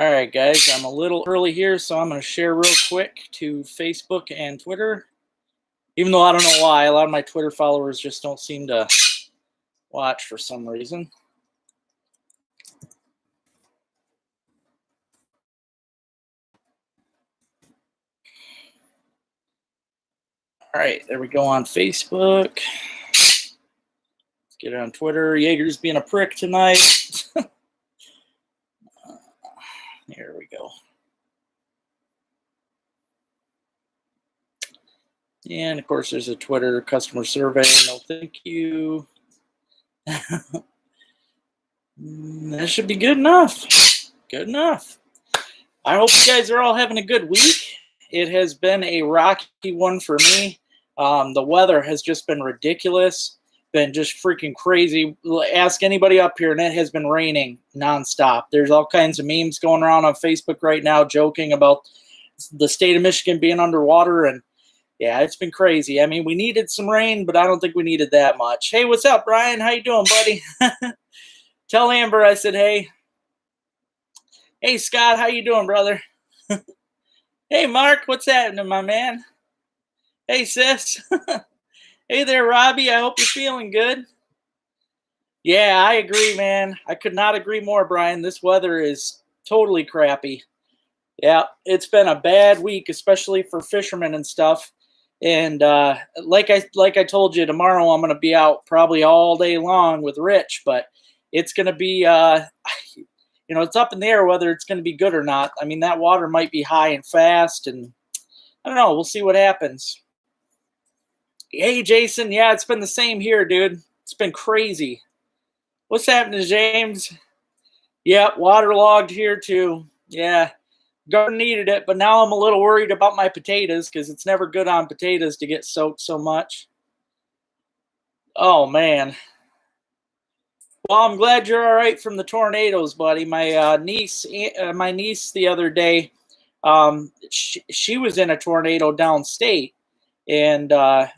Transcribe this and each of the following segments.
All right, guys, I'm a little early here, so I'm going to share real quick to Facebook and Twitter. Even though I don't know why, a lot of my Twitter followers just don't seem to watch for some reason. All right, there we go on Facebook. Let's get it on Twitter. Jaeger's being a prick tonight. Here we go. And of course, there's a Twitter customer survey. No, thank you. That should be good enough. Good enough. I hope you guys are all having a good week. It has been a rocky one for me. The weather has just been ridiculous, been just freaking crazy. Ask anybody up here, and it has been raining nonstop. There's all kinds of memes going around on Facebook right now joking about the state of Michigan being underwater, and yeah, it's been crazy. I mean, we needed some rain, but I don't think we needed that much. Hey, what's up, Brian? How you doing, buddy? Tell Amber I said hey. Hey, Scott, how you doing, brother? Hey, Mark, what's happening, my man? Hey, sis. Hey there, Robbie. I hope you're feeling good. Yeah, I agree, man. I could not agree more, Brian. This weather is totally crappy. Yeah, it's been a bad week, especially for fishermen and stuff. And like I told you, tomorrow I'm going to be out probably all day long with Rich, but it's going to be, it's up in the air whether it's going to be good or not. I mean, that water might be high and fast, and I don't know. We'll see what happens. Hey, Jason. Yeah, it's been the same here, dude. It's been crazy. What's happening, James? Yeah, waterlogged here too. Yeah. Garden needed it, but now I'm a little worried about my potatoes because it's never good on potatoes to get soaked so much. Oh, man. Well, I'm glad you're all right from the tornadoes, buddy. My niece the other day, she was in a tornado downstate, and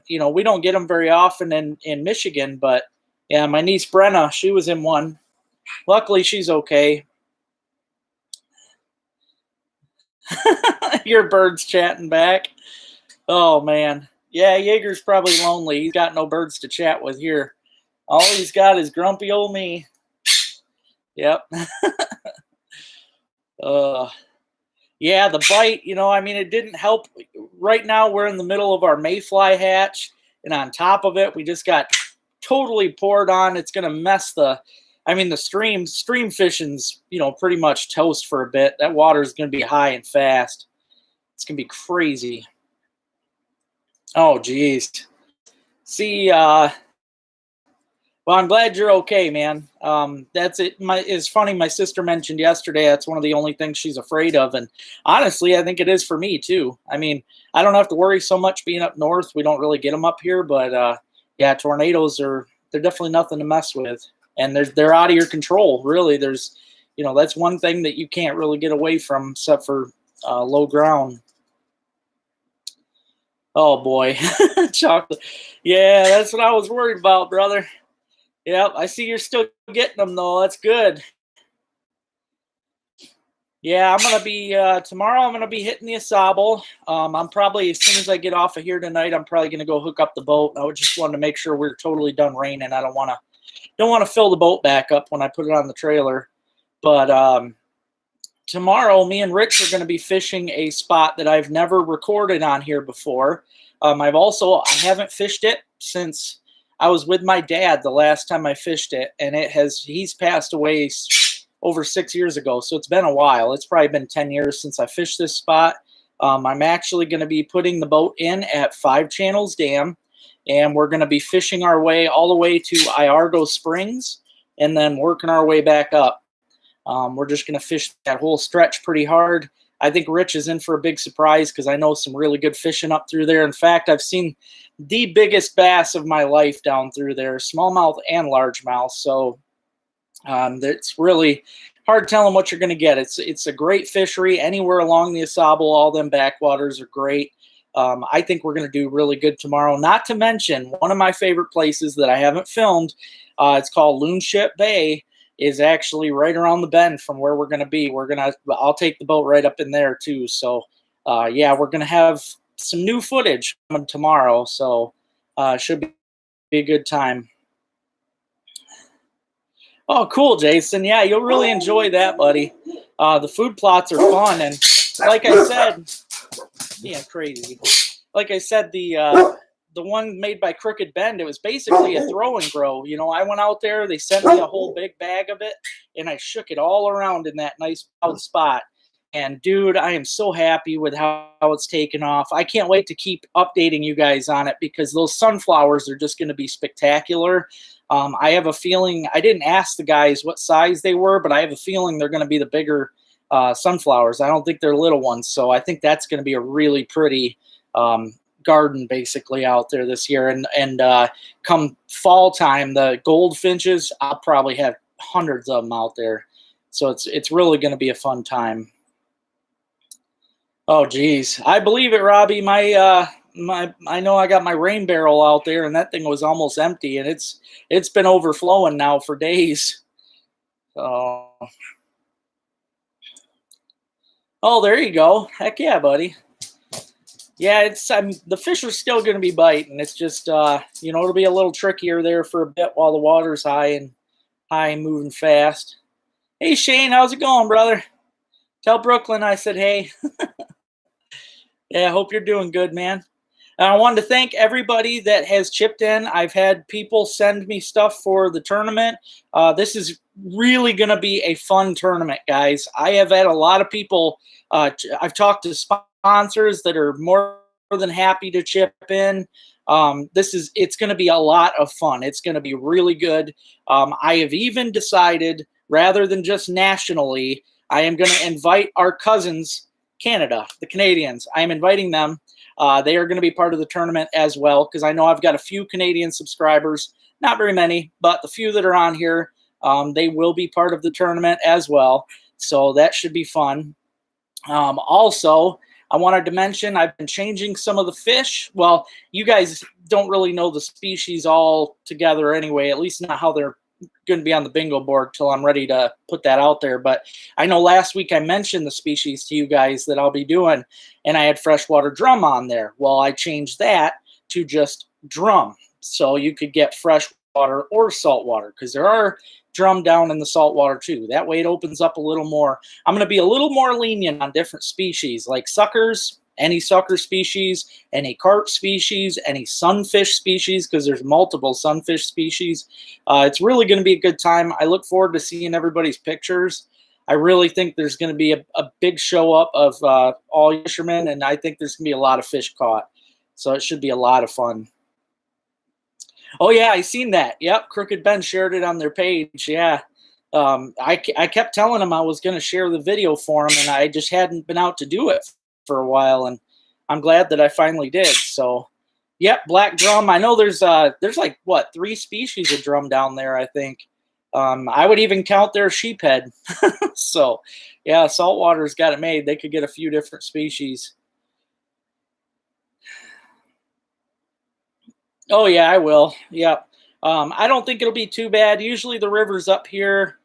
we don't get them very often in Michigan, but yeah, my niece Brenna, she was in one. Luckily, she's okay. Your bird's chatting back. Oh, man. Yeah, Jaeger's probably lonely. He's got no birds to chat with here. All he's got is grumpy old me. Yep. Yeah, the bite, it didn't help. Right now, we're in the middle of our mayfly hatch, and on top of it, we just got totally poured on. It's going to mess the stream fishing's, pretty much toast for a bit. That water is going to be high and fast. It's going to be crazy. Oh, geez. See, well, I'm glad you're okay, man. That's it. It's funny. My sister mentioned yesterday that's one of the only things she's afraid of, and honestly, I think it is for me too. I mean, I don't have to worry so much being up north. We don't really get them up here, but yeah, tornadoes they're definitely nothing to mess with, and they're out of your control. Really, there's that's one thing that you can't really get away from except for low ground. Oh boy, chocolate. Yeah, that's what I was worried about, brother. Yep, I see you're still getting them, though. That's good. Yeah, I'm going to be, tomorrow I'm going to be hitting the Asable. I'm probably, as soon as I get off of here tonight, I'm probably going to go hook up the boat. I just wanted to make sure we're totally done raining. I don't want to fill the boat back up when I put it on the trailer. But tomorrow, me and Rich are going to be fishing a spot that I've never recorded on here before. I haven't fished it since I was with my dad the last time I fished it, and he's passed away over 6 years ago, so it's been a while. It's probably been 10 years since I fished this spot. I'm actually going to be putting the boat in at 5 Channels Dam, and we're going to be fishing our way all the way to Iargo Springs and then working our way back up. We're just going to fish that whole stretch pretty hard. I think Rich is in for a big surprise because I know some really good fishing up through there. In fact, I've seen the biggest bass of my life down through there, smallmouth and largemouth. So it's really hard telling what you're going to get. It's a great fishery anywhere along the Asable. All them backwaters are great. I think we're going to do really good tomorrow. Not to mention one of my favorite places that I haven't filmed. It's called Loonship Bay. is actually right around the bend from where we're going to be. I'll take the boat right up in there too. So yeah, we're going to have some new footage coming tomorrow. So should be a good time. Oh, cool, Jason. Yeah, you'll really enjoy that, buddy. The food plots are fun, and like I said, yeah, crazy. Like I said, the one made by Crooked Bend, it was basically a throw and grow. You know, I went out there, they sent me a whole big bag of it, and I shook it all around in that nice out spot. And dude, I am so happy with how it's taken off. I can't wait to keep updating you guys on it because those sunflowers are just going to be spectacular. I have a feeling, I didn't ask the guys what size they were, but I have a feeling they're going to be the bigger sunflowers. I don't think they're little ones. So I think that's going to be a really pretty garden basically out there this year. And come fall time, the goldfinches, I'll probably have hundreds of them out there. So it's really going to be a fun time. Oh, geez. I believe it, Robbie. I know I got my rain barrel out there, and that thing was almost empty, and it's been overflowing now for days. So, oh, there you go. Heck yeah, buddy. Yeah, the fish are still going to be biting. It's just it'll be a little trickier there for a bit while the water's high and moving fast. Hey, Shane, how's it going, brother? Tell Brooklyn I said hey. Yeah, I hope you're doing good, man. I wanted to thank everybody that has chipped in. I've had people send me stuff for the tournament. This is really going to be a fun tournament, guys. I have had a lot of people. I've talked to sponsors that are more than happy to chip in. It's going to be a lot of fun. It's going to be really good. I have even decided, rather than just nationally, I am going to invite our cousins, Canada, the Canadians. I am inviting them. They are going to be part of the tournament as well because I know I've got a few Canadian subscribers, not very many, but the few that are on here, they will be part of the tournament as well. So that should be fun. Also, I wanted to mention I've been changing some of the fish. Well, you guys don't really know the species all together anyway, at least not how they're going to be on the bingo board till I'm ready to put that out there. But I know last week I mentioned the species to you guys that I'll be doing, and I had freshwater drum on there. Well, I changed that to just drum. So you could get freshwater or saltwater because there are drum down in the saltwater too. That way it opens up a little more. I'm going to be a little more lenient on different species like suckers, any sucker species, any carp species, any sunfish species, because there's multiple sunfish species. It's really going to be a good time. I look forward to seeing everybody's pictures. I really think there's going to be a big show up of all fishermen, and I think there's going to be a lot of fish caught. So it should be a lot of fun. Oh, yeah, I seen that. Yep, Crooked Bend shared it on their page. Yeah. I kept telling them I was going to share the video for them, and I just hadn't been out to do it for a while, and I'm glad that I finally did. So, yep, black drum. I know there's like, 3 species of drum down there, I think. I would even count their sheephead. So, yeah, saltwater's got it made. They could get a few different species. Oh, yeah, I will. Yep. I don't think it'll be too bad. Usually the river's up here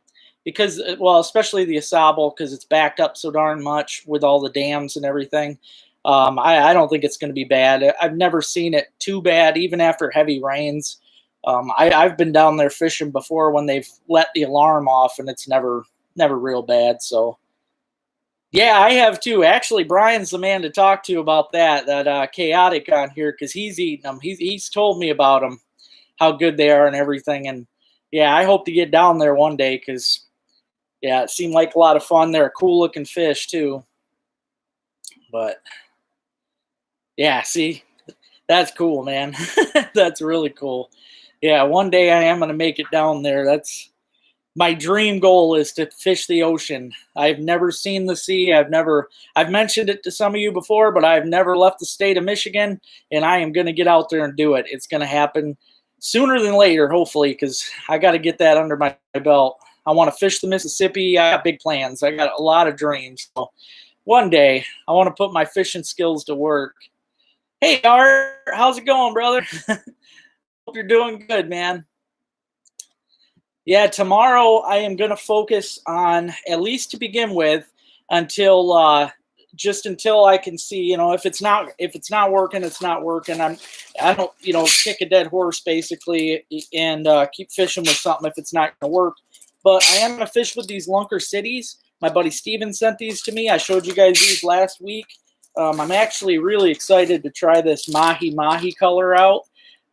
because, well, especially the Asable, because it's backed up so darn much with all the dams and everything. I don't think it's going to be bad. I've never seen it too bad, even after heavy rains. I've been down there fishing before when they've let the alarm off, and it's never real bad. So, yeah, I have too. Actually, Brian's the man to talk to about that chaotic on here because he's eating them. He's told me about them, how good they are and everything. And yeah, I hope to get down there one day because, yeah, it seemed like a lot of fun. They're a cool looking fish too. But yeah, see, that's cool, man. That's really cool. Yeah, one day I am going to make it down there. That's my dream goal, is to fish the ocean. I've never seen the sea. I've mentioned it to some of you before, but I've never left the state of Michigan, and I am going to get out there and do it. It's going to happen sooner than later, hopefully, because I got to get that under my belt. I want to fish the Mississippi. I got big plans. I got a lot of dreams. So one day I want to put my fishing skills to work. Hey, Art, how's it going, brother? Hope you're doing good, man. Yeah, tomorrow I am going to focus on, at least to begin with, until just until I can see, if it's not working, it's not working. I don't, kick a dead horse basically, and keep fishing with something if it's not going to work. But I am going to fish with these lunker cities. My buddy Steven sent these to me. I showed you guys these last week. I'm actually really excited to try this mahi mahi color out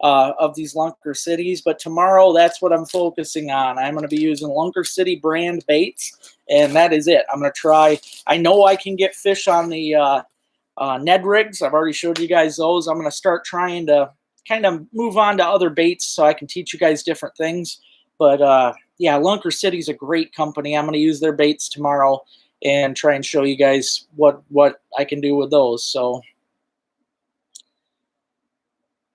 of these Lunker Cities. But tomorrow, that's what I'm focusing on. I'm going to be using Lunker City brand baits, and that is it. I'm going to try. I know I can get fish on the Ned rigs. I've already showed you guys those. I'm going to start trying to kind of move on to other baits so I can teach you guys different things. But yeah, Lunker City's a great company. I'm going to use their baits tomorrow and try and show you guys what I can do with those. So,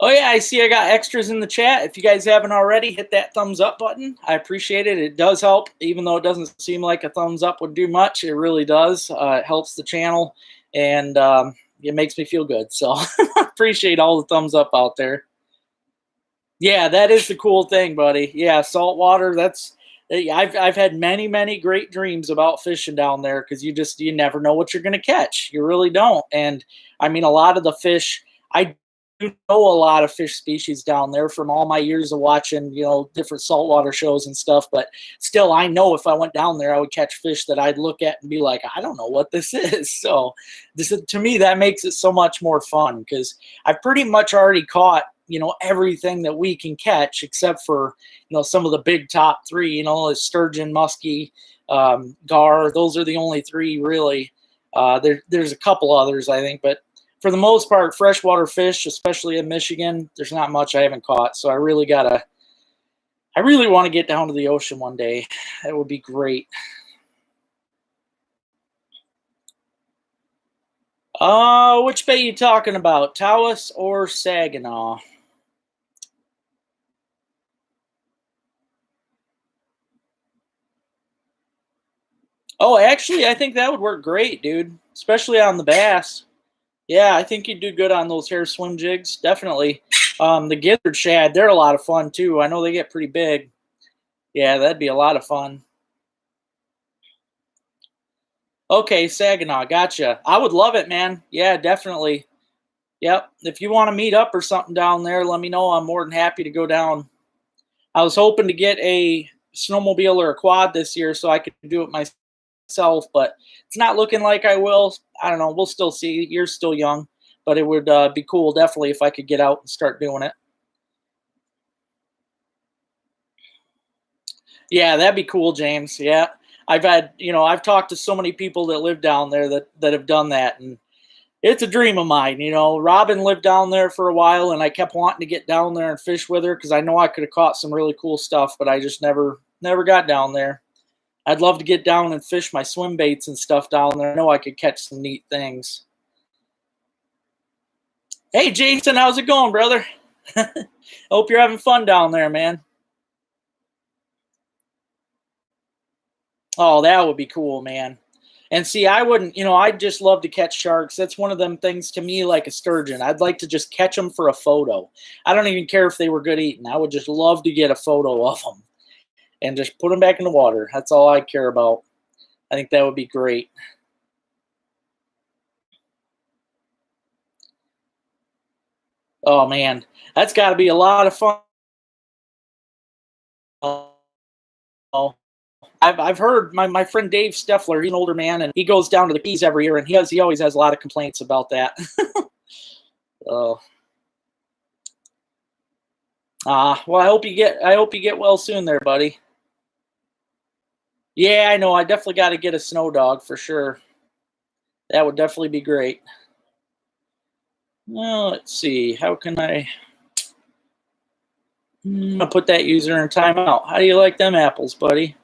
oh yeah, I see I got extras in the chat. If you guys haven't already, hit that thumbs up button. I appreciate it. It does help, even though it doesn't seem like a thumbs up would do much. It really does. It helps the channel, and it makes me feel good. So appreciate all the thumbs up out there. Yeah, that is the cool thing, buddy. Yeah, saltwater. I've had many great dreams about fishing down there because you never know what you're going to catch. You really don't. And I mean, a lot of the fish, I do know a lot of fish species down there from all my years of watching, different saltwater shows and stuff. But still, I know if I went down there, I would catch fish that I'd look at and be like, I don't know what this is. So to me, that makes it so much more fun because I've pretty much already caught everything that we can catch except for some of the big top three, sturgeon, muskie, gar. Those are the only three really. There's a couple others, I think, but for the most part, freshwater fish, especially in Michigan, there's not much I haven't caught. So I really want to get down to the ocean one day. That would be great. Which bait you talking about, Tawas or Saginaw? Oh, actually, I think that would work great, dude. Especially on the bass. Yeah, I think you'd do good on those hair swim jigs. Definitely. The gizzard shad, they're a lot of fun, too. I know they get pretty big. Yeah, that'd be a lot of fun. Okay, Saginaw, gotcha. I would love it, man. Yeah, definitely. Yep. If you want to meet up or something down there, let me know. I'm more than happy to go down. I was hoping to get a snowmobile or a quad this year so I could do it myself, but it's not looking like I will. I don't know. We'll still see. You're still young, but it would be cool, definitely, if I could get out and start doing it. Yeah, that'd be cool, James. Yeah. I've talked to so many people that live down there that have done that, and it's a dream of mine. Robin lived down there for a while, and I kept wanting to get down there and fish with her because I know I could have caught some really cool stuff, but I just never got down there. I'd love to get down and fish my swim baits and stuff down there. I know I could catch some neat things. Hey, Jason, how's it going, brother? Hope you're having fun down there, man. Oh, that would be cool, man. And see, I wouldn't, I'd just love to catch sharks. That's one of them things to me like a sturgeon. I'd like to just catch them for a photo. I don't even care if they were good eating. I would just love to get a photo of them and just put them back in the water. That's all I care about. I think that would be great. Oh, man. That's got to be a lot of fun. Oh, I've heard my friend Dave Steffler, he's an older man, and he goes down to the Keys every year, and he always has a lot of complaints about that. Oh. Well, I hope you get well soon there, buddy. Yeah, I know. I definitely got to get a snow dog for sure. That would definitely be great. Well, let's see. How can I put that user in timeout? How do you like them apples, buddy?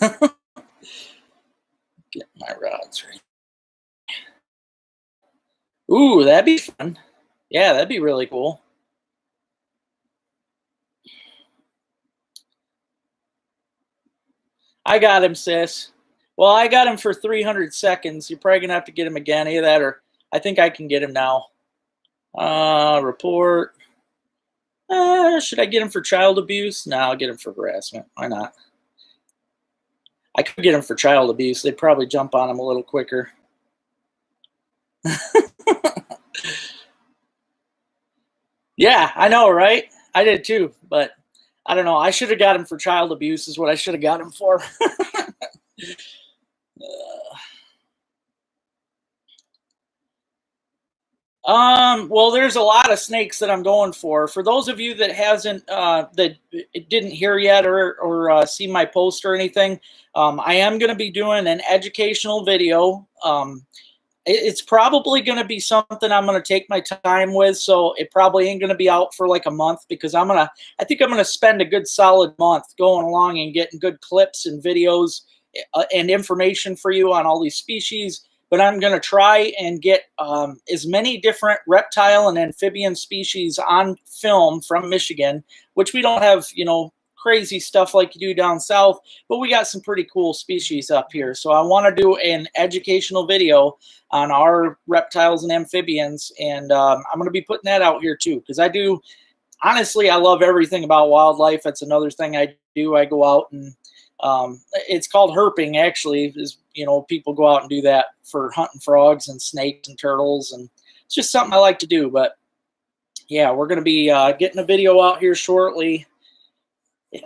Get my rods ready. Ooh, that'd be fun. Yeah, that'd be really cool. I got him, sis. Well, I got him for 300 seconds. You're probably going to have to get him again. Either that or I think I can get him now. Report. Should I get him for child abuse? No, I'll get him for harassment. Why not? I could get him for child abuse. They'd probably jump on him a little quicker. Yeah, I know, right? I did too, but I don't know. I should have got him for child abuse is what I should have got him for. Well, there's a lot of snakes that I'm going for. For those of you that hasn't, that didn't hear yet or see my post or anything, I am going to be doing an educational video. It's probably going to be something I'm going to take my time with, so it probably ain't going to be out for like a month because I think I'm going to spend a good solid month going along and getting good clips and videos and information for you on all these species. But I'm going to try and get as many different reptile and amphibian species on film from Michigan, which we don't have, crazy stuff like you do down south, but we got some pretty cool species up here. So I want to do an educational video on our reptiles and amphibians, and I'm going to be putting that out here too, because honestly, I love everything about wildlife. That's another thing I do. I go out and it's called herping, actually, is, people go out and do that for hunting frogs and snakes and turtles, and it's just something I like to do. But yeah, we're going to be getting a video out here shortly,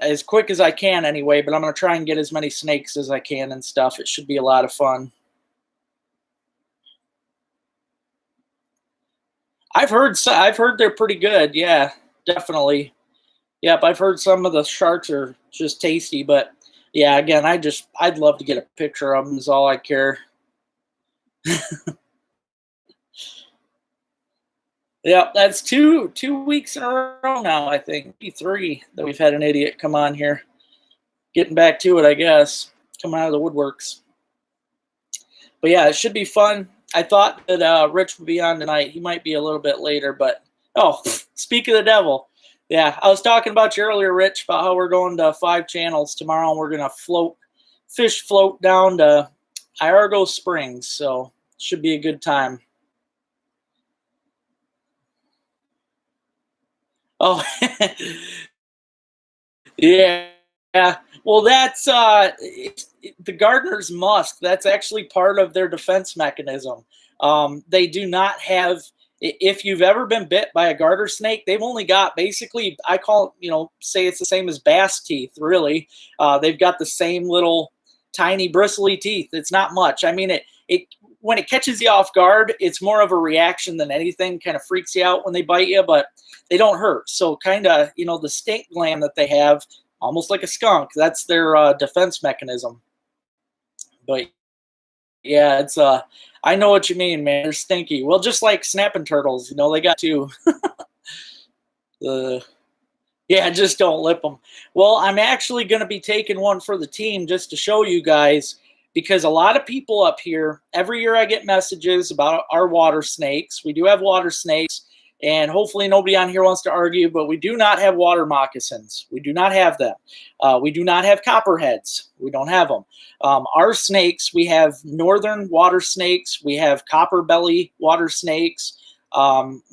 as quick as I can anyway, but I'm going to try and get as many snakes as I can and stuff. It should be a lot of fun. I've heard they're pretty good. Yeah, definitely. Yep, I've heard some of the sharks are just tasty, but yeah, again, I'd love to get a picture of them is all I care. Yeah, that's two weeks in a row now, I think. Maybe 3 that we've had an idiot come on here. Getting back to it, I guess. Coming out of the woodworks. But yeah, it should be fun. I thought that Rich would be on tonight. He might be a little bit later, but speak of the devil. Yeah, I was talking about you earlier, Rich, about how we're going to 5 channels tomorrow, and we're going to fish float down to Iargo Springs, so it should be a good time. Oh, yeah. Well, that's the gardener's musk. That's actually part of their defense mechanism. They do not have. If you've ever been bit by a garter snake, they've only got basically, I call it, say it's the same as bass teeth, really. They've got the same little tiny bristly teeth. It's not much. I mean, when it catches you off guard, it's more of a reaction than anything. Kind of freaks you out when they bite you, but they don't hurt. So kind of, the stink gland that they have, almost like a skunk, that's their defense mechanism. But yeah, it's I know what you mean, man. They're stinky. Well, just like snapping turtles, they got to. Yeah, just don't lip them. Well, I'm actually going to be taking one for the team just to show you guys, because a lot of people up here, every year I get messages about our water snakes. We do have water snakes, and hopefully nobody on here wants to argue, but we do not have water moccasins. We do not have them. We do not have copperheads. We don't have them. Our snakes, we have northern water snakes. We have copper belly water snakes.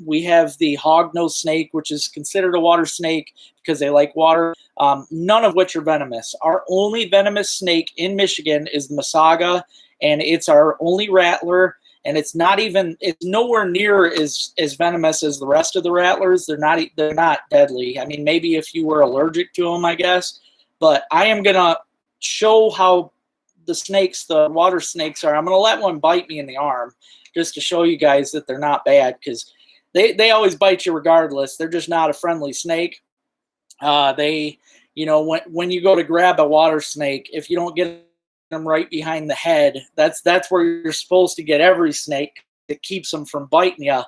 We have the hognose snake, which is considered a water snake because they like water, none of which are venomous. Our only venomous snake in Michigan is the Masaga, and it's our only rattler. And it's nowhere near as venomous as the rest of the rattlers. They're not deadly. I mean, maybe if you were allergic to them, I guess. But I am gonna show how the water snakes are. I'm gonna let one bite me in the arm just to show you guys that they're not bad, because they always bite you regardless. They're just not a friendly snake. When you go to grab a water snake, if you don't get them right behind the head, that's where you're supposed to get every snake. It keeps them from biting you.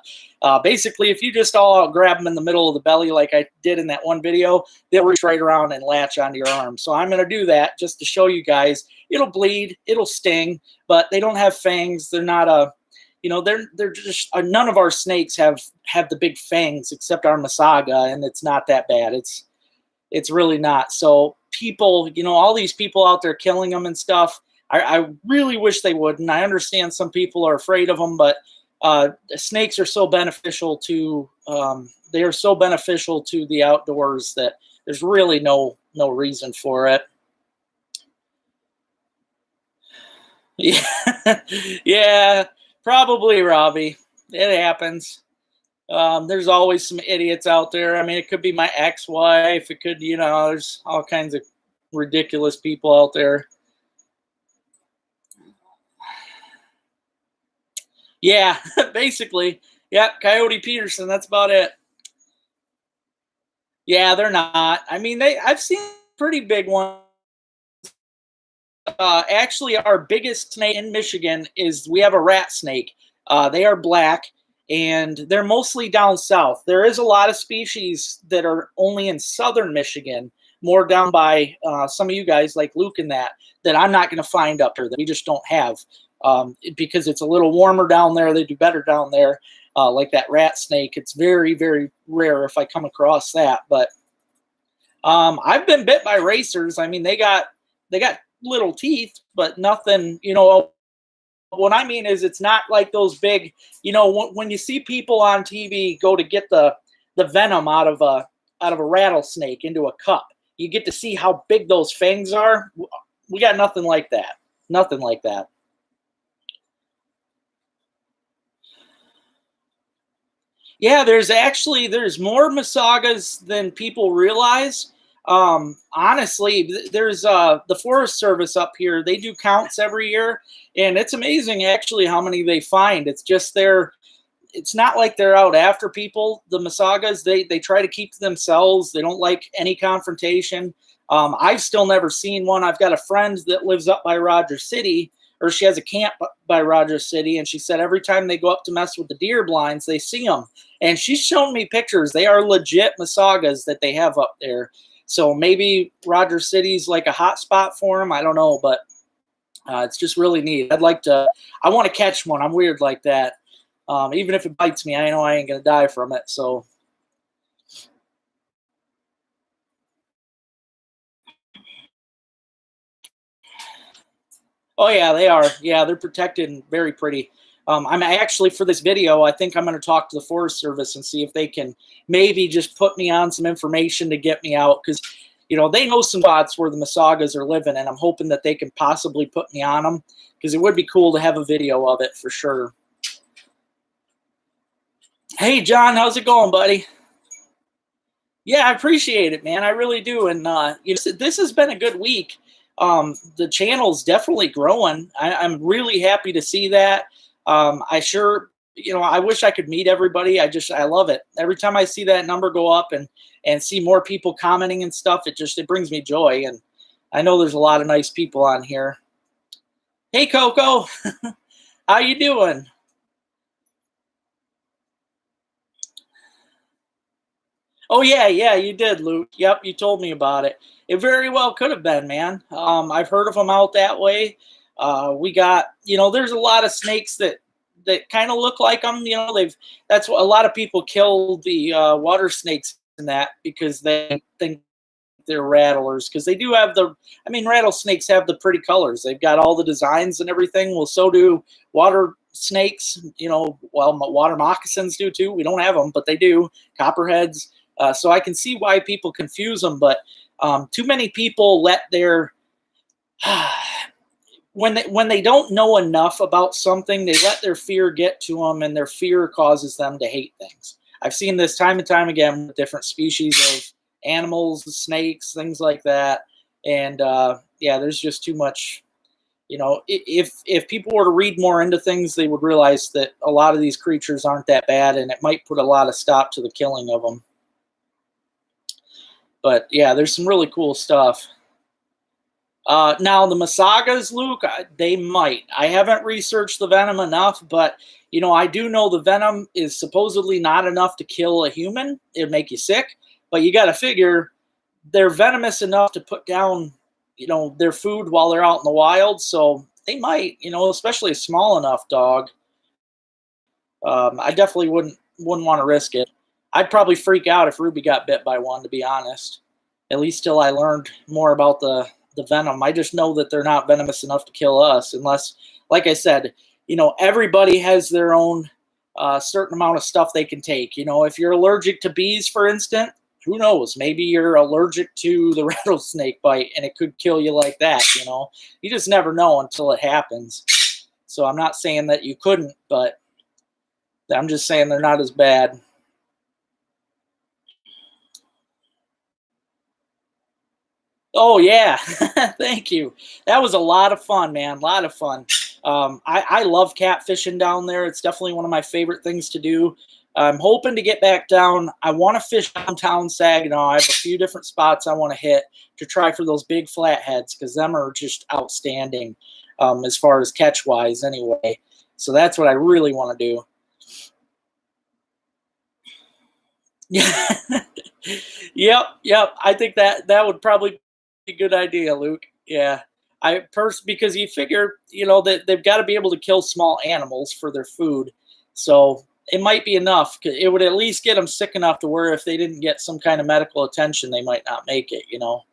Basically, if you just all out grab them in the middle of the belly like I did in that one video, they'll reach right around and latch onto your arm. So I'm going to do that just to show you guys. It'll bleed, it'll sting, but they don't have fangs. They're not they're just none of our snakes have the big fangs except our Masaga, and it's not that bad. It's really not. So people, all these people out there killing them and stuff, I really wish they wouldn't. I understand some people are afraid of them, but snakes are so beneficial to they are so beneficial to the outdoors that there's really no reason for it. Yeah, yeah, probably, Robbie. It happens. There's always some idiots out there. I mean, it could be my ex-wife. It could, there's all kinds of ridiculous people out there. Yeah, basically. Yeah, Coyote Peterson. That's about it. Yeah, they're not. I mean, I've seen pretty big ones. Actually, our biggest snake in Michigan is we have a rat snake. They are black, and they're mostly down south. There is a lot of species that are only in southern Michigan, more down by some of you guys like Luke and that I'm not going to find up here, that we just don't have, because it's a little warmer down there. They do better down there, like that rat snake. It's very, very rare if I come across that. But I've been bit by racers. I mean, they got little teeth, but nothing, what I mean is it's not like those big, when you see people on TV go to get the venom out of a rattlesnake into a cup, you get to see how big those fangs are. We got nothing like that. Nothing like that. Yeah, there's more Masagas than people realize. Honestly, there's the Forest Service up here. They do counts every year, and it's amazing actually how many they find. It's just it's not like they're out after people. The Masagas, they try to keep to themselves. They don't like any confrontation. I've still never seen one. I've got a friend that lives up by Rogers City, or she has a camp by Rogers City, and she said every time they go up to mess with the deer blinds, they see them. And she's shown me pictures. They are legit Masagas that they have up there. So maybe Rogers City's like a hot spot for them. I don't know, but it's just really neat. I want to catch one. I'm weird like that. Even if it bites me, I know I ain't going to die from it. So. Oh yeah, they are. Yeah, they're protected and very pretty. I'm actually, for this video, I think I'm going to talk to the Forest Service and see if they can maybe just put me on some information to get me out, because they know some spots where the Masagas are living, and I'm hoping that they can possibly put me on them, because it would be cool to have a video of it for sure. Hey John, how's it going, buddy? Yeah, I appreciate it, man. I really do. And this has been a good week. The channel's definitely growing. I'm really happy to see that. I wish I could meet everybody. I love it. Every time I see that number go up and see more people commenting and stuff, it brings me joy. And I know there's a lot of nice people on here. Hey Coco, how you doing? Oh yeah, you did, Luke. Yep, you told me about it. It very well could have been, man. I've heard of them out that way. We got, there's a lot of snakes that kind of look like them. That's what a lot of people kill the water snakes in that, because they think they're rattlers, because they do have rattlesnakes have the pretty colors. They've got all the designs and everything. Well, so do water snakes. Water moccasins do too. We don't have them, but they do. Copperheads. So I can see why people confuse them, but too many people let their when they don't know enough about something, they let their fear get to them, and their fear causes them to hate things. I've seen this time and time again with different species of animals, snakes, things like that. And there's just too much. If people were to read more into things, they would realize that a lot of these creatures aren't that bad, and it might put a lot of stop to the killing of them. But yeah, there's some really cool stuff. Now the Masagas, Luke, they might. I haven't researched the venom enough, but I do know the venom is supposedly not enough to kill a human. It'd make you sick, but you got to figure they're venomous enough to put down, their food while they're out in the wild. So they might, especially a small enough dog. I definitely wouldn't want to risk it. I'd probably freak out if Ruby got bit by one, to be honest. At least till I learned more about the venom. I just know that they're not venomous enough to kill us, unless, like I said, everybody has their own a certain amount of stuff they can take. You know, if you're allergic to bees, for instance, who knows? Maybe you're allergic to the rattlesnake bite and it could kill you like that. You know, you just never know until it happens. So I'm not saying that you couldn't, but I'm just saying they're not as bad. Oh yeah, thank you. That was a lot of fun, man. A lot of fun. I love catfishing down there. It's definitely one of my favorite things to do. I'm hoping to get back down. I want to fish downtown Saginaw. I have a few different spots I want to hit to try for those big flatheads because them are just outstanding as far as catch wise, anyway. So that's what I really want to do. Yeah. Yep. I think that would probably be a good idea, Luke. Yeah. Because you figure, you know, that they've got to be able to kill small animals for their food. So it might be enough. It would at least get them sick enough to where if they didn't get some kind of medical attention, they might not make it, you know.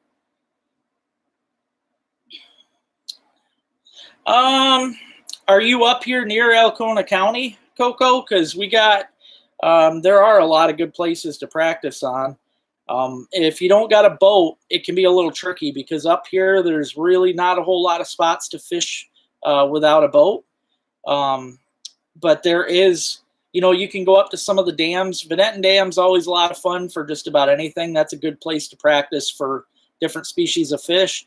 Um, are you up here near Alcona County, Coco? Because there are a lot of good places to practice on. If you don't got a boat, it can be a little tricky because up here there's really not a whole lot of spots to fish without a boat. But there is, you know, you can go up to some of the dams. Vanetton Dam's always a lot of fun for just about anything. That's a good place to practice for different species of fish.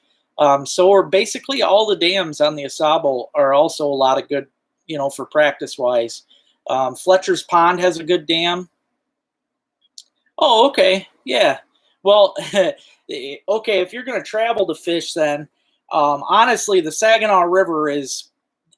So are basically all the dams on the Asable are also a lot of good, you know, for practice wise. Fletcher's Pond has a good dam. Oh, okay. Yeah. Well, okay, if you're going to travel to fish, then honestly, the Saginaw River is,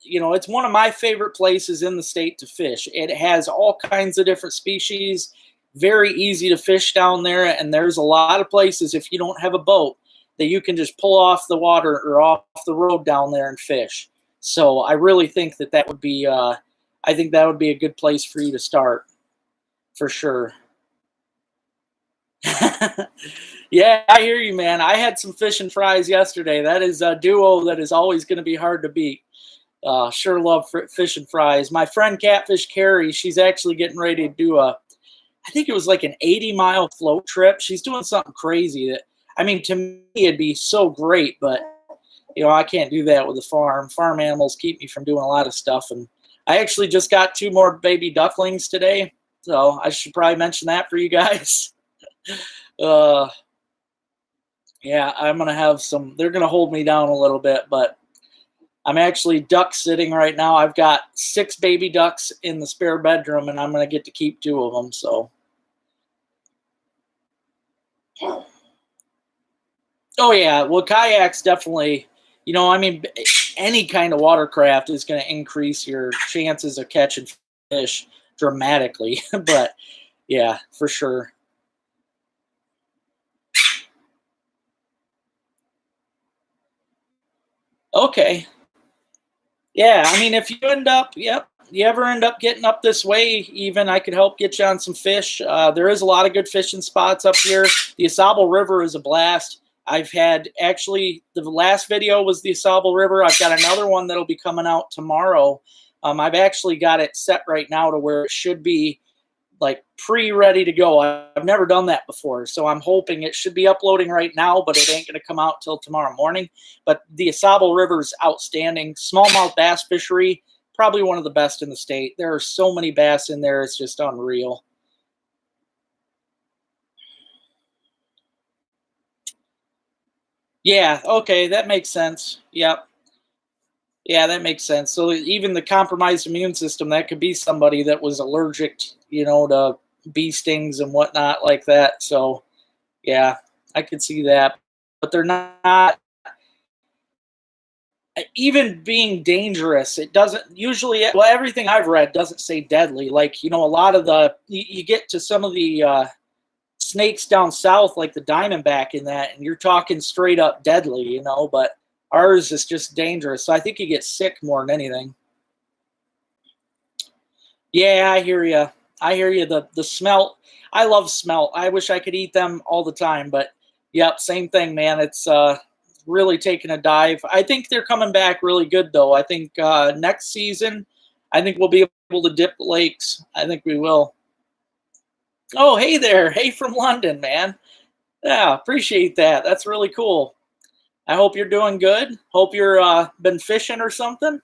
you know, it's one of my favorite places in the state to fish. It has all kinds of different species, very easy to fish down there. And there's a lot of places, if you don't have a boat, that you can just pull off the water or off the road down there and fish. So I really think that would be, I think that would be a good place for you to start for sure. Yeah, I hear you, man. I had some fish and fries yesterday. That is a duo that is always going to be hard to beat. Sure love fish and fries. My friend Catfish Carrie, she's actually getting ready to do I think it was like an 80-mile float trip. She's doing something crazy that, I mean, to me, it'd be so great, but, you know, I can't do that with a farm. Farm animals keep me from doing a lot of stuff. And I actually just got 2 more baby ducklings today. So I should probably mention that for you guys. uh yeah, I'm gonna have they're gonna hold me down a little bit, but I'm actually duck sitting right now. I've got 6 baby ducks in the spare bedroom and I'm gonna get to keep 2 of them. So oh yeah, well, kayaks definitely, you know, I mean, any kind of watercraft is going to increase your chances of catching fish dramatically. But yeah, for sure. Okay. Yeah, I mean, if you end up, yep, you ever end up getting up this way, even I could help get you on some fish. There is a lot of good fishing spots up here. The Asable River is a blast. I've had actually the last video was the Asable River. I've got another one that'll be coming out tomorrow. I've actually got it set right now to where it should be like pre-ready to go. I've never done that before, so I'm hoping it should be uploading right now, but it ain't going to come out till tomorrow morning. But the Asable River is outstanding. Smallmouth bass fishery, probably one of the best in the state. There are so many bass in there, it's just unreal. Yeah, okay, that makes sense. Yep. Yeah, that makes sense. So even the compromised immune system, that could be somebody that was allergic, you know, to bee stings and whatnot like that. So yeah, I could see that. But they're not even being dangerous. It doesn't usually, well, everything I've read doesn't say deadly. Like, you know, a lot of you get to some of the snakes down south, like the diamondback in that, and you're talking straight up deadly, you know, but ours is just dangerous. So I think you get sick more than anything. Yeah, I hear you. I hear you. The smelt. I love smelt. I wish I could eat them all the time, but yep, same thing, man. It's really taking a dive. I think they're coming back really good though. I think next season I think we'll be able to dip lakes. I think we will. Oh, hey there. Hey from London, man. Yeah, appreciate that. That's really cool. I hope you're doing good. Hope you're been fishing or something.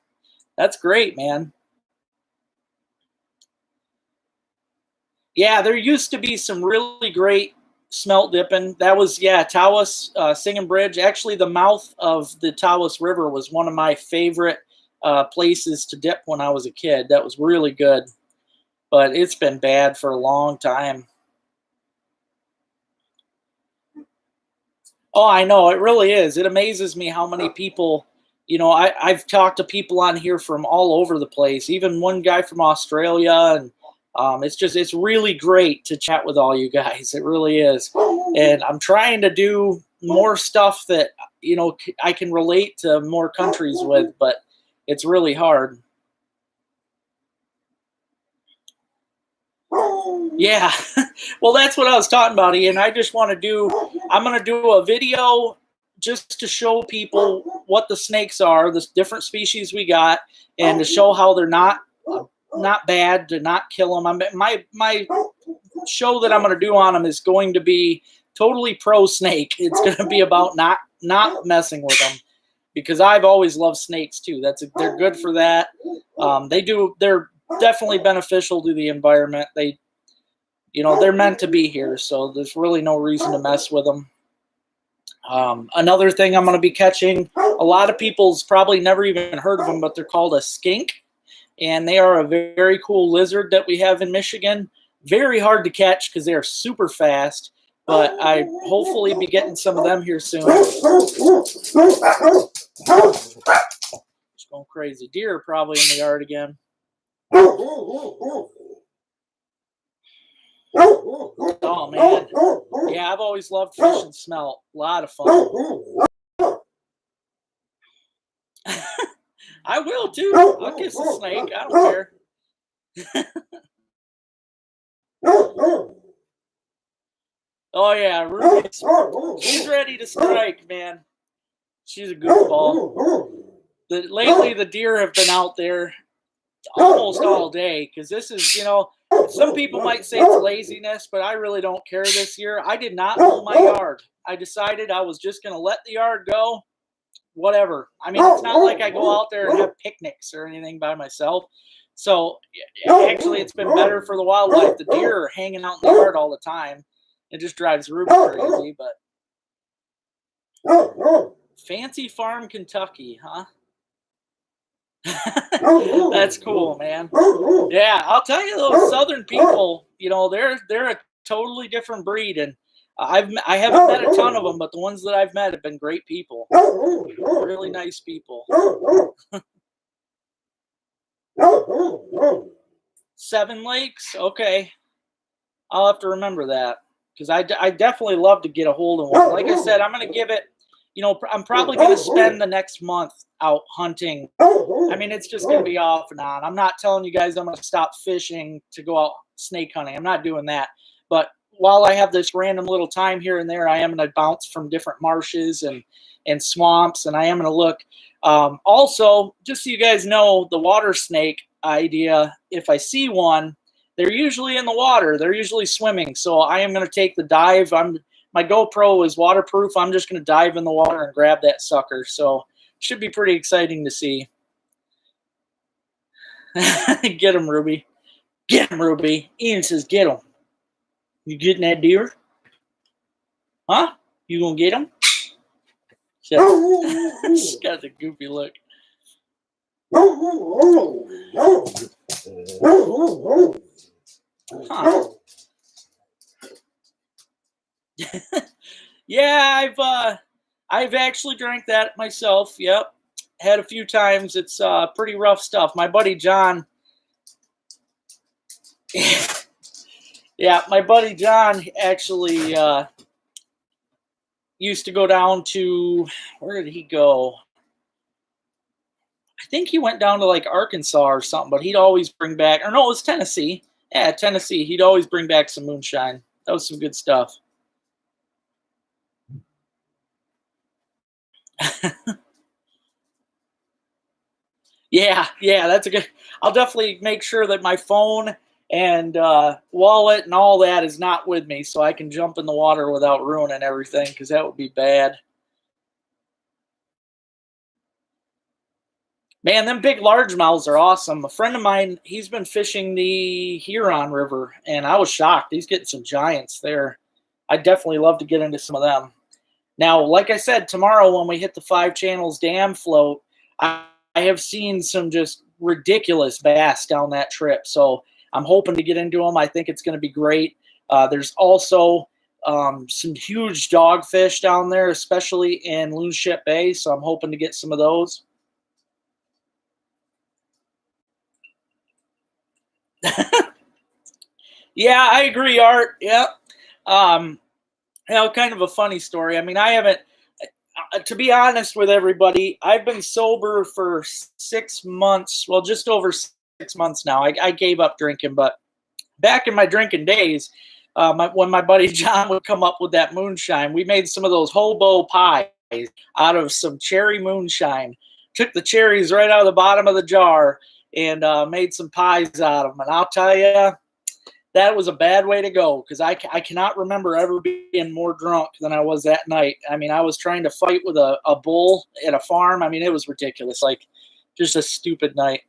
That's great, man. Yeah, there used to be some really great smelt dipping. That was, yeah, Tawas, Singing Bridge. Actually, the mouth of the Tawas River was one of my favorite places to dip when I was a kid. That was really good, but it's been bad for a long time. Oh, I know. It really is. It amazes me how many people, I've talked to people on here from all over the place, even one guy from Australia. And it's really great to chat with all you guys. It really is. And I'm trying to do more stuff that, I can relate to more countries with, but it's really hard. Yeah, well, that's what I was talking about, Ian. I'm going to do a video just to show people what the snakes are, the different species we got, and to show how they're not bad, to not kill them. My show that I'm going to do on them is going to be totally pro snake. It's going to be about not messing with them, because I've always loved snakes too. They're good for that. They're definitely beneficial to the environment. They're meant to be here, so there's really no reason to mess with them. Another thing I'm going to be catching, a lot of people's probably never even heard of them, but they're called a skink, and they are a very cool lizard that we have in Michigan. Very hard to catch because they are super fast, but I hopefully be getting some of them here soon. Just going crazy. Deer are probably in the yard again. Oh, man. Yeah, I've always loved fish and smelt. A lot of fun. I will, too. I'll kiss a snake. I don't care. Oh, yeah. Ruby's, she's ready to strike, man. She's a goofball. Lately, the deer have been out there almost all day, because this is, some people might say it's laziness, but I really don't care this year. I did not mow my yard. I decided I was just going to let the yard go, whatever. I mean, it's not like I go out there and have picnics or anything by myself. So actually, it's been better for the wildlife. The deer are hanging out in the yard all the time. It just drives Ruby crazy, but Fancy Farm, Kentucky, huh? That's cool, man. Yeah, I'll tell you, those southern people, they're a totally different breed, and I haven't met a ton of them, but the ones that I've met have been great people, really nice people. 7 Lakes, okay, I'll have to remember that, because I definitely love to get a hold of one. Like I said, I'm gonna give it. I'm probably going to spend the next month out hunting. I mean, it's just going to be off and on. I'm not telling you guys I'm going to stop fishing to go out snake hunting. I'm not doing that. But while I have this random little time here and there, I am going to bounce from different marshes and swamps, and I am going to look. Also, just so you guys know, the water snake idea, if I see one, they're usually in the water. They're usually swimming. So I am going to take the dive. My GoPro is waterproof. I'm just going to dive in the water and grab that sucker. So it should be pretty exciting to see. Get him, Ruby. Get him, Ruby. Ian says, get him. You getting that deer? Huh? You going to get him? She's got the goofy look. Huh. Yeah, I've actually drank that myself. Yep, had a few times. It's pretty rough stuff. My buddy John. Yeah, my buddy John actually used to go down to, where did he go? I think he went down to like Arkansas or something, but he'd always bring back, or no, it was Tennessee. Yeah, Tennessee. He'd always bring back some moonshine. That was some good stuff. Yeah, yeah, that's a good. I'll definitely make sure that my phone and wallet and all that is not with me, so I can jump in the water without ruining everything, because that would be bad. Man, them big largemouths are awesome. A friend of mine, he's been fishing the Huron River, and I was shocked. He's getting some giants there. I'd definitely love to get into some of them. Now, like I said, tomorrow when we hit the Five Channels Dam float, I have seen some just ridiculous bass down that trip. So I'm hoping to get into them. I think it's going to be great. There's also some huge dogfish down there, especially in Loonship Bay. So I'm hoping to get some of those. Yeah, I agree, Art. Yep. Um, kind of a funny story. I mean, I haven't, to be honest with everybody, I've been sober for 6 months. Well, just over 6 months now. I gave up drinking, but back in my drinking days, when my buddy John would come up with that moonshine, we made some of those hobo pies out of some cherry moonshine. Took the cherries right out of the bottom of the jar and made some pies out of them. And I'll tell you, that was a bad way to go, because I cannot remember ever being more drunk than I was that night. I mean, I was trying to fight with a bull at a farm. I mean, it was ridiculous. Like, just a stupid night.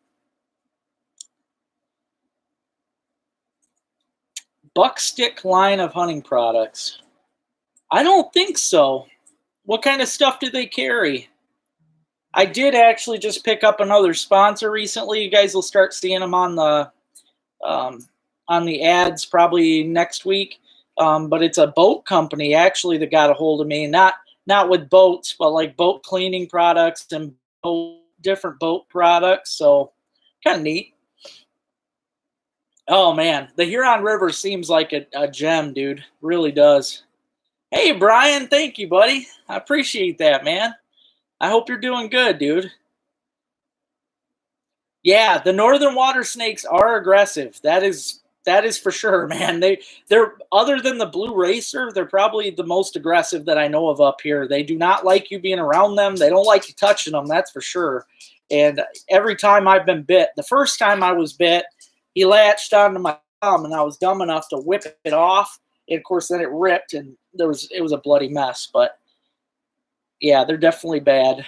Buckstick line of hunting products. I don't think so. What kind of stuff do they carry? I did actually just pick up another sponsor recently. You guys will start seeing them um, on the ads probably next week. But it's a boat company actually that got a hold of me. Not with boats, but like boat cleaning products and different boat products. So kind of neat. Oh man, the Huron River seems like a gem, dude. Really does. Hey Brian, thank you, buddy. I appreciate that, man. I hope you're doing good, dude. Yeah, the northern water snakes are aggressive. That is for sure, man. They're, other than the blue racer, they're probably the most aggressive that I know of up here. They do not like you being around them. They don't like you touching them, that's for sure. And every time I've been bit, the first time I was bit, he latched onto my thumb, and I was dumb enough to whip it off. And of course, then it ripped, and it was a bloody mess. But yeah, they're definitely bad.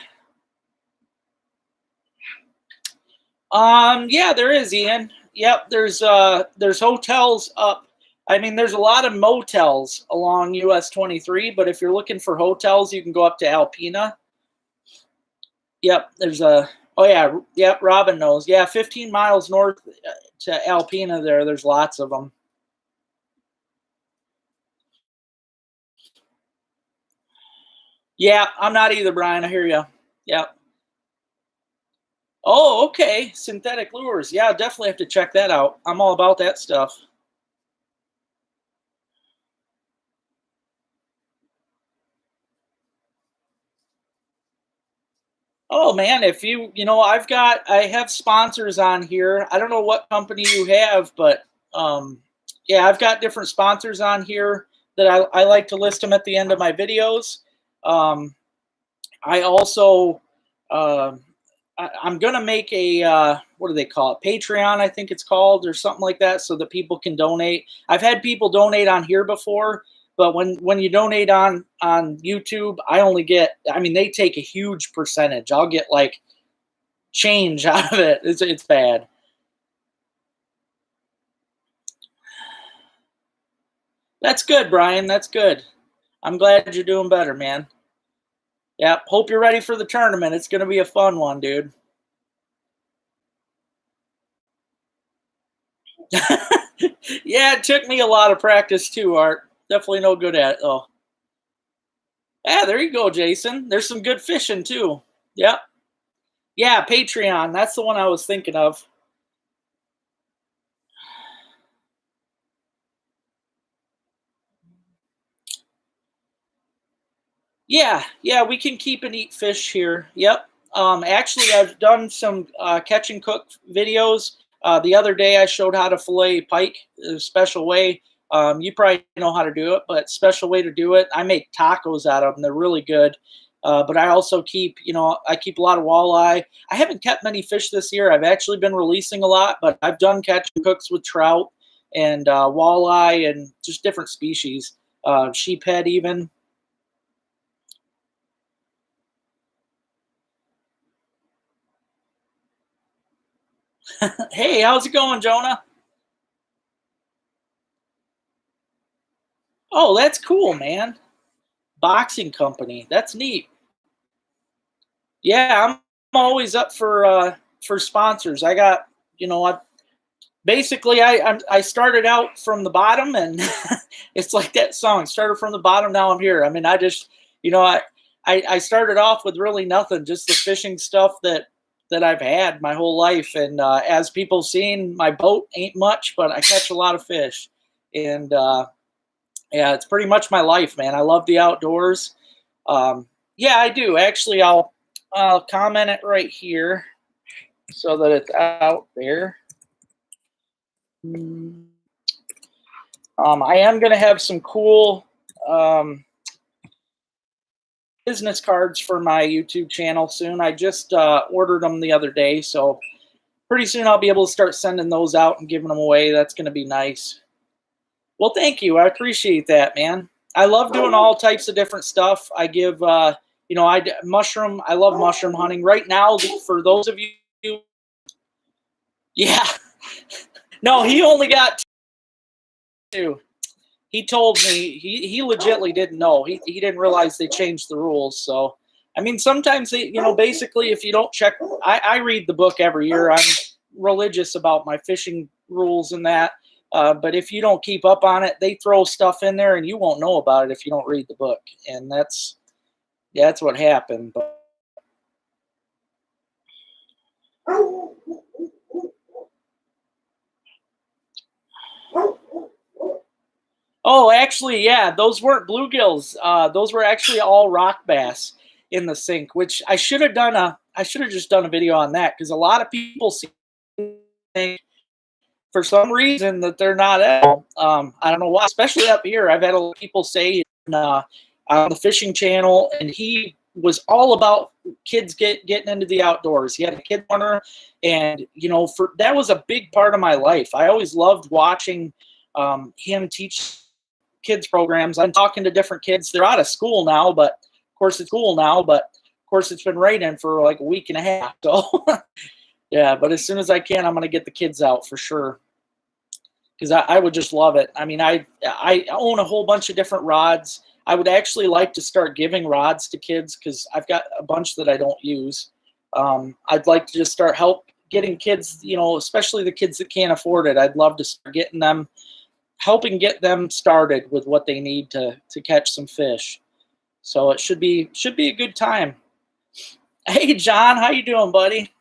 Yeah, there is, Ian. Yep, there's hotels up. I mean, there's a lot of motels along US 23, but if you're looking for hotels, you can go up to Alpena. Yep, there's a. Oh yeah, yep. Robin knows. Yeah, 15 miles north to Alpena. There's lots of them. Yeah, I'm not either, Brian. I hear you. Yep. Oh, okay. Synthetic lures. Yeah, definitely have to check that out. I'm all about that stuff. Oh man, if I have sponsors on here. I don't know what company you have, but yeah, I've got different sponsors on here that I like to list them at the end of my videos. Um, I also I'm gonna make a what do they call it? Patreon, I think it's called, or something like that, so that people can donate. I've had people donate on here before, but when you donate on YouTube, I only get. I mean, they take a huge percentage. I'll get like change out of it. It's bad. That's good, Brian. That's good. I'm glad you're doing better, man. Yeah. Hope you're ready for the tournament. It's gonna be a fun one, dude. Yeah, it took me a lot of practice too, Art. Definitely no good at it though. Yeah, there you go, Jason. There's some good fishing too. Yep. Yeah, Patreon. That's the one I was thinking of. Yeah, yeah, we can keep and eat fish here. Yep. Actually, I've done some catch and cook videos. The other day, I showed how to fillet pike a special way. You probably know how to do it, but special way to do it. I make tacos out of them. They're really good. But I also keep, I keep a lot of walleye. I haven't kept many fish this year. I've actually been releasing a lot, but I've done catch and cooks with trout and walleye and just different species, sheephead even. Hey, how's it going, Jonah? Oh, that's cool, man. Boxing company. That's neat. Yeah, I'm always up for sponsors. I got, I basically I started out from the bottom, and it's like that song, started from the bottom, now I'm here. I mean, I just, I started off with really nothing, just the fishing stuff that I've had my whole life. And as people seen, my boat ain't much, but I catch a lot of fish. And yeah, it's pretty much my life, man. I love the outdoors. Yeah, I do. Actually, I'll comment it right here so that it's out there. I am going to have some cool business cards for my YouTube channel soon. I just ordered them the other day, so pretty soon I'll be able to start sending those out and giving them away. That's going to be nice. Well, thank you. I appreciate that, man. I love doing all types of different stuff. I give, I love mushroom hunting. Right now, for those of you, yeah. No, he only got two. He told me, he legitimately didn't know. He didn't realize they changed the rules. So, I mean, sometimes they, basically if you don't check, I read the book every year. I'm religious about my fishing rules and that. But if you don't keep up on it, they throw stuff in there and you won't know about it if you don't read the book. And that's what happened. But oh, actually, yeah, those weren't bluegills. Those were actually all rock bass in the sink, which I should have just done a video on that, because a lot of people think for some reason that they're not edible. I don't know why, especially up here. I've had a lot of people say on the fishing channel, and he was all about kids getting into the outdoors. He had a kid corner, and that was a big part of my life. I always loved watching him teach kids programs. I'm talking to different kids. They're out of school now, but of course it's been raining for like a week and a half. So yeah, but as soon as I can, I'm going to get the kids out for sure, because I would just love it. I mean, I own a whole bunch of different rods. I would actually like to start giving rods to kids, because I've got a bunch that I don't use. I'd like to just start getting kids, especially the kids that can't afford it. I'd love to start helping get them started with what they need to catch some fish. So it should be a good time. Hey, John, how you doing, buddy?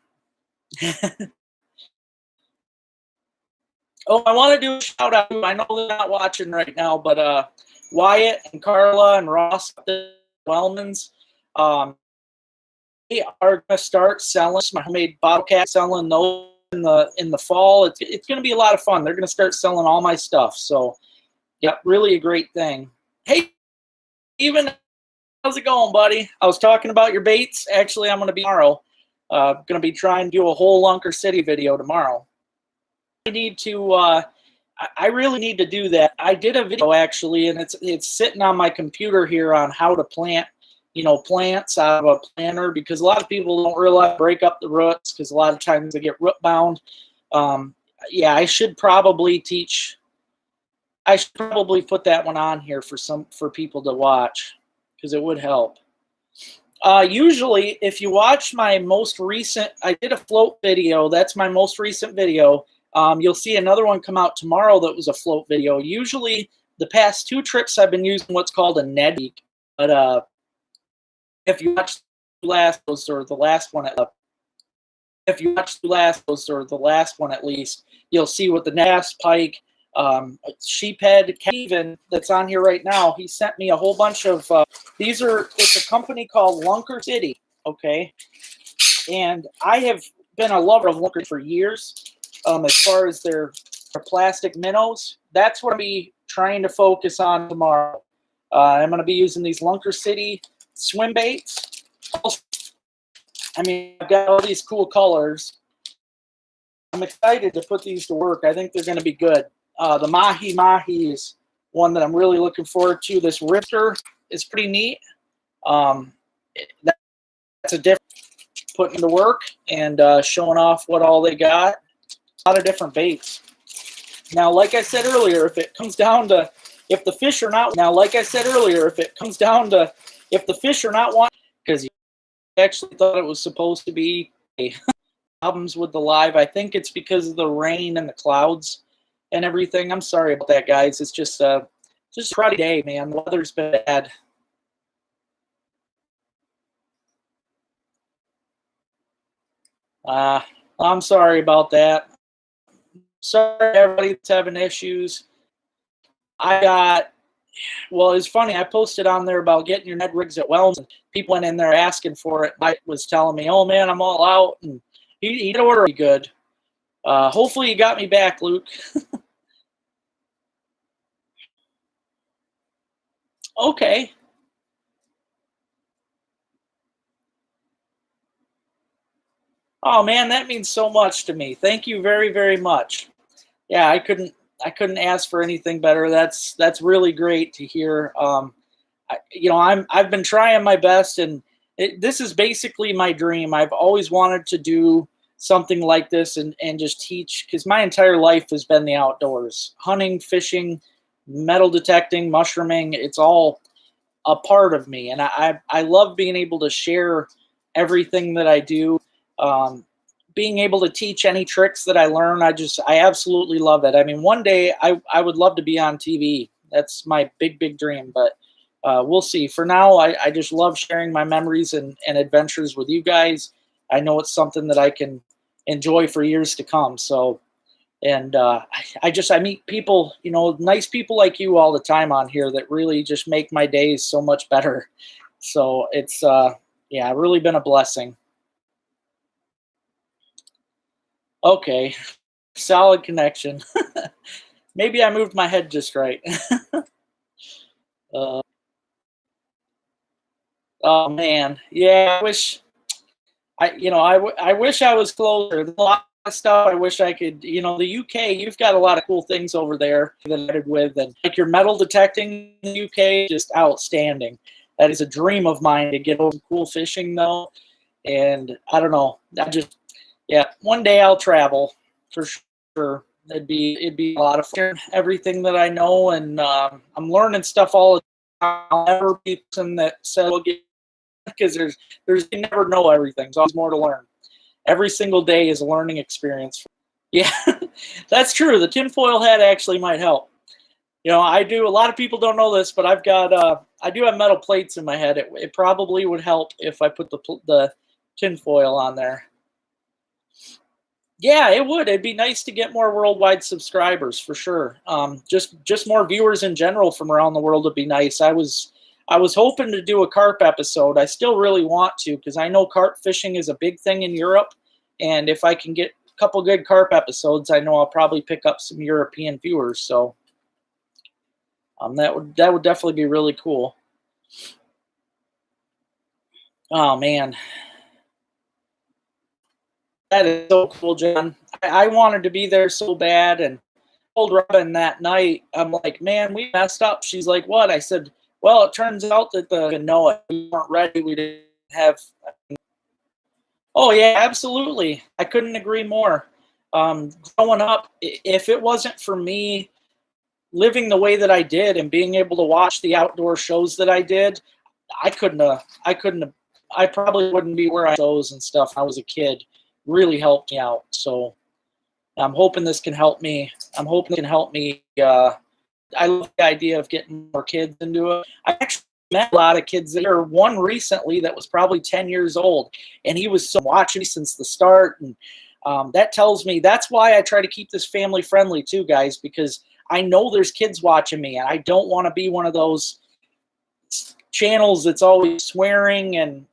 Oh, I want to do a shout out. I know they're not watching right now, but Wyatt and Carla and Ross Wellmans, they are going to start selling my homemade bottle caps, selling those in the fall. It's going to be a lot of fun. They're going to start selling all my stuff. So, yeah, really a great thing. Hey, Steven, how's it going, buddy? I was talking about your baits. Actually, I'm going to be tomorrow. Going to be trying to do a whole Lunker City video tomorrow. I really need to do that. I did a video actually, and it's sitting on my computer here on how to plant, plants out of a planter, because a lot of people don't realize break up the roots, because a lot of times they get root bound. Yeah, I should probably put that one on here for people to watch, because it would help. Usually, if you watch my most recent, I did a float video. That's my most recent video. You'll see another one come out tomorrow that was a float video. Usually, the past 2 trips I've been using what's called a Ned Week. But if you watch the last or the last one at least, you'll see with the Nass Pike, sheephead, Kevin, that's on here right now. He sent me a whole bunch of it's a company called Lunker City, okay? And I have been a lover of Lunker for years. As far as their plastic minnows, that's what I'll be trying to focus on tomorrow. I'm going to be using these Lunker City swim baits, I mean, I've got all these cool colors. I'm excited to put these to work. I think they're going to be good. The Mahi Mahi is one that I'm really looking forward to. This Rifter is pretty neat. That's a different putting to work and showing off what all they got. A lot of different baits. Now, like I said earlier, if it comes down to if the fish are not wanting, because you actually thought it was supposed to be problems with the live. I think it's because of the rain and the clouds and everything. I'm sorry about that, guys. It's just a cruddy day, man. The weather's been bad. I'm sorry about that. Sorry, everybody that's having issues. Well, it's funny. I posted on there about getting your Ned rigs at Wellens, and people went in there asking for it. I was telling me, "Oh man, I'm all out," and he'd order good. Hopefully, you got me back, Luke. Okay. Oh man, that means so much to me. Thank you very, very much. Yeah, I couldn't ask for anything better. That's really great to hear. I've been trying my best, and this is basically my dream. I've always wanted to do something like this and just teach, because my entire life has been the outdoors: hunting, fishing, metal detecting, mushrooming. It's all a part of me, and I love being able to share everything that I do. Being able to teach any tricks that I learn, I absolutely love it. I mean, one day I would love to be on TV. That's my big dream, but we'll see. For now, I just love sharing my memories and adventures with you guys. I know it's something that I can enjoy for years to come. So, and I meet people, nice people like you all the time on here that really just make my days so much better. So it's really been a blessing. Okay, solid connection. Maybe I moved my head just right. uh, oh man, yeah. I wish I was closer. A lot of stuff I wish I could. The UK, you've got a lot of cool things over there that I did with, and like your metal detecting in the UK, just outstanding. That is a dream of mine to get over cool fishing though, and I don't know. Yeah, one day I'll travel for sure. It'd be a lot of fun. Everything that I know, and I'm learning stuff all the time. I'll never be person that said we'll get, because you never know everything. There's always more to learn. Every single day is a learning experience. Yeah, that's true. The tinfoil hat actually might help. I do. A lot of people don't know this, but I do have metal plates in my head. It probably would help if I put the tinfoil on there. Yeah, it would. It'd be nice to get more worldwide subscribers for sure. Just more viewers in general from around the world would be nice. I was hoping to do a carp episode. I still really want to, because I know carp fishing is a big thing in Europe, and if I can get a couple good carp episodes, I know I'll probably pick up some European viewers. So that would definitely be really cool. Oh man. That is so cool, John. I wanted to be there so bad, and told Robin that night, I'm like, man, we messed up. She's like, what? I said, well, it turns out that we weren't ready. We didn't have. Oh yeah, absolutely. I couldn't agree more. Growing up, if it wasn't for me living the way that I did and being able to watch the outdoor shows that I did, I couldn't have. I probably wouldn't be where I was and stuff when I was a kid. Really helped me out. So I'm hoping this can help me. I'm hoping it can help me. I love the idea of getting more kids into it. I actually met a lot of kids there. One recently that was probably 10 years old, and he was so watching me since the start. And that tells me that's why I try to keep this family friendly too, guys, because I know there's kids watching me, and I don't want to be one of those channels that's always swearing and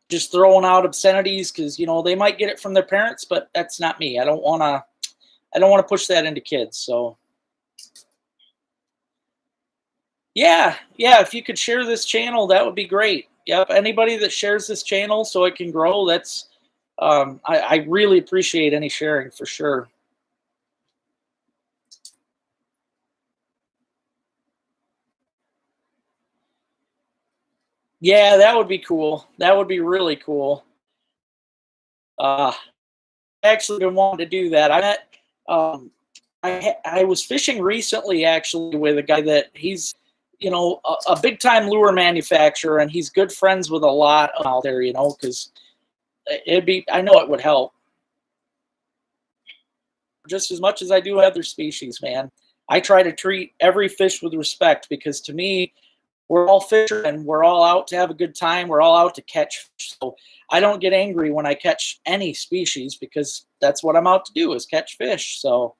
just throwing out obscenities, because they might get it from their parents, but that's not me. I don't want to push that into kids. So yeah, if you could share this channel, that would be great. Yep. Anybody that shares this channel so it can grow, that's I really appreciate any sharing for sure. Yeah, that would be cool. That would be really cool. I actually been wanting to do that. I met I was fishing recently actually with a guy that he's a big time lure manufacturer, and he's good friends with a lot out there, because it'd be I know it would help just as much as I do other species, man. I try to treat every fish with respect because to me, we're all fishermen. We're all out to have a good time. We're all out to catch fish. So I don't get angry when I catch any species because that's what I'm out to do is catch fish. So,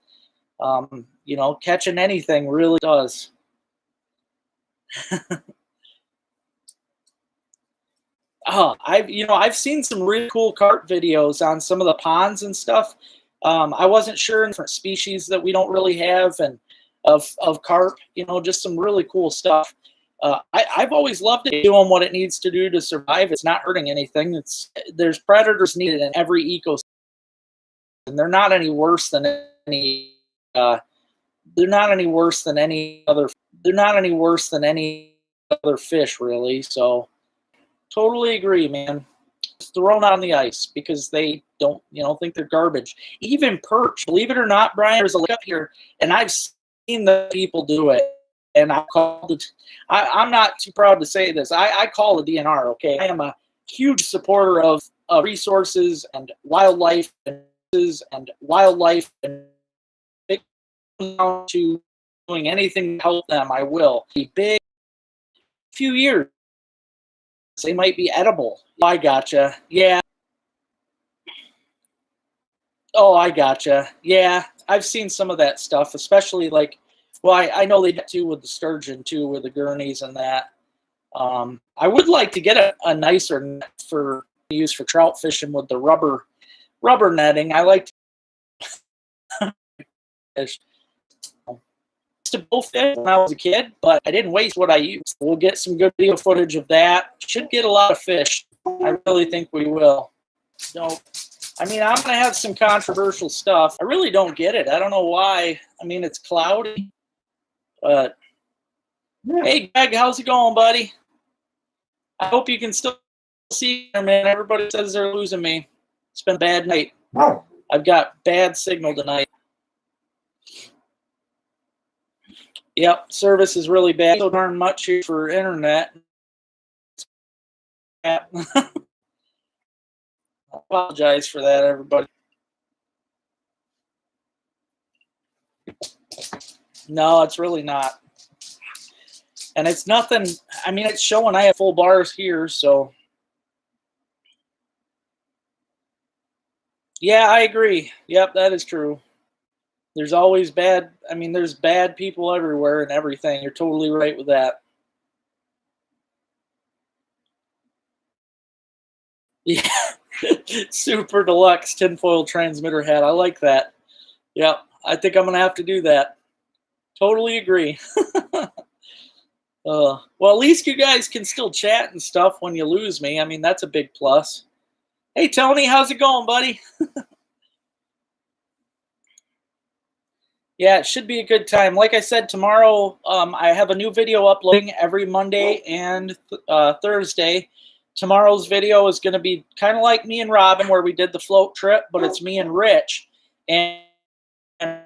catching anything really does. Oh, I've seen some really cool carp videos on some of the ponds and stuff. I wasn't sure in different species that we don't really have and of carp. Just some really cool stuff. I've always loved it doing what it needs to do to survive. It's not hurting anything. There's predators needed in every ecosystem, and they're not any worse than any. They're not any worse than any other. They're not any worse than any other fish, really. So. Totally agree, man. Just thrown on the ice because they don't, think they're garbage. Even perch, believe it or not, Brian, there's a lake up here, and I've seen the people do it. And I called it. I'm not too proud to say this. I call the DNR. Okay, I am a huge supporter of resources and wildlife and wildlife and to doing anything to help them. I will. A big few years. They might be edible. I gotcha. Yeah. Oh, I gotcha. Yeah, I've seen some of that stuff, especially I know they do too with the sturgeon too, with the gurneys and that. I would like to get a nicer net for use for trout fishing with the rubber netting. I like to fish. To both fish when I was a kid, but I didn't waste what I used. We'll get some good video footage of that. Should get a lot of fish. I really think we will. I'm going to have some controversial stuff. I really don't get it. I don't know why. It's cloudy, but hey, Greg, how's it going, buddy? I hope you can still see me, man. Everybody says they're losing me. It's been a bad night. I've got bad signal tonight. Yep, service is really bad. So darn much here for internet. I apologize for that, everybody. No, it's really not. And it's nothing. It's showing I have full bars here, so. Yeah, I agree. Yep, that is true. There's always bad. There's bad people everywhere and everything. You're totally right with that. Yeah. Super deluxe tinfoil transmitter hat. I like that. Yep. I think I'm going to have to do that. Totally agree. Well, at least you guys can still chat and stuff when you lose me. That's a big plus. Hey, Tony, how's it going, buddy? Yeah, it should be a good time. Like I said, tomorrow I have a new video uploading every Monday and Thursday. Tomorrow's video is going to be kind of like me and Robin, where we did the float trip, but it's me and Rich. And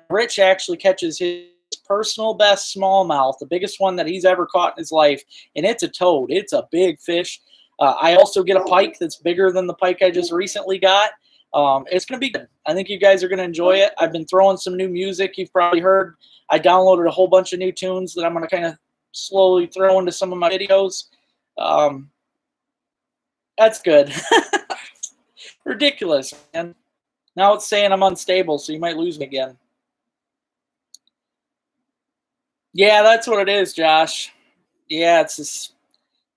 Rich actually catches his personal best smallmouth, the biggest one that he's ever caught in his life, and it's a toad. It's a big fish. I also get a pike that's bigger than the pike I just recently got. It's going to be good. I think you guys are going to enjoy it. I've been throwing some new music. You've probably heard. I downloaded a whole bunch of new tunes that I'm going to kind of slowly throw into some of my videos. That's good. Ridiculous, man. Now it's saying I'm unstable, so you might lose me again. Yeah, that's what it is, Josh. Yeah, it's this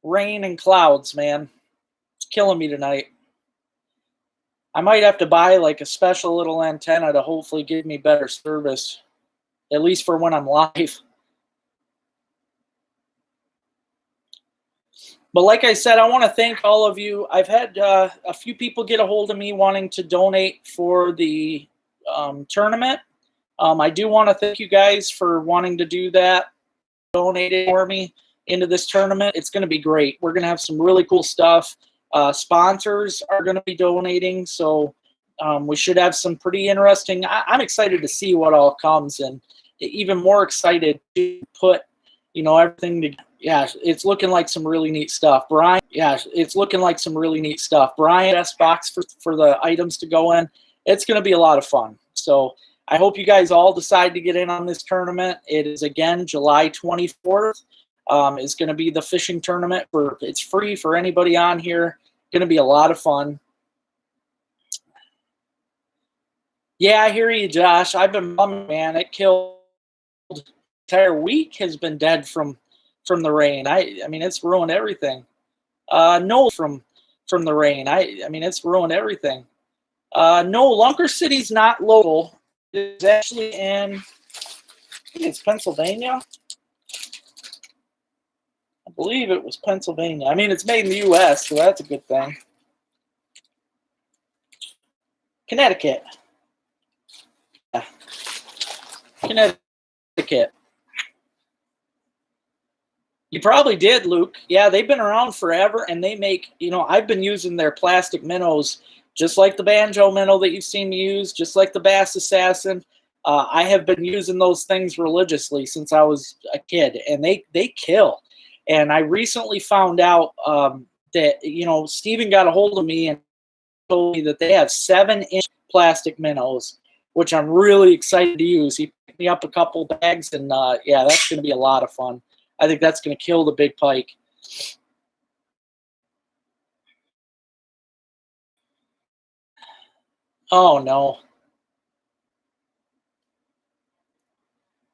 rain and clouds, man. It's killing me tonight. I might have to buy like a special little antenna to hopefully give me better service, at least for when I'm live. But like I said, I want to thank all of you. I've had a few people get a hold of me wanting to donate for the tournament. I do want to thank you guys for wanting to do that, donating for me into this tournament. It's going to be great. We're going to have some really cool stuff. Sponsors are going to be donating, so we should have some pretty interesting. I'm excited to see what all comes, and even more excited to put, everything together. Yeah, it's looking like some really neat stuff. Brian, it's looking like some really neat stuff. Brian, best box for the items to go in. It's going to be a lot of fun. So I hope you guys all decide to get in on this tournament. It is, again, July 24th. Is going to be the fishing tournament. It's free for anybody on here. Going to be a lot of fun. Yeah, I hear you, Josh. I've been bummed, man. It killed. The entire week has been dead from the rain. I mean, it's ruined everything. No, from the rain. I mean, it's ruined everything. No, Lunker City's not local. It's actually in, I think it's Pennsylvania. I believe it was Pennsylvania. I mean, it's made in the U.S., so that's a good thing. Connecticut. Yeah. Connecticut. You probably did, Luke. Yeah, they've been around forever, and they make, I've been using their plastic minnows, just like the banjo minnow that you've seen me use, just like the Bass Assassin. I have been using those things religiously since I was a kid, and they kill. And I recently found out that, Steven got a hold of me and told me that they have 7-inch plastic minnows, which I'm really excited to use. He picked me up a couple bags, and yeah, that's going to be a lot of fun. I think that's going to kill the big pike. Oh, no.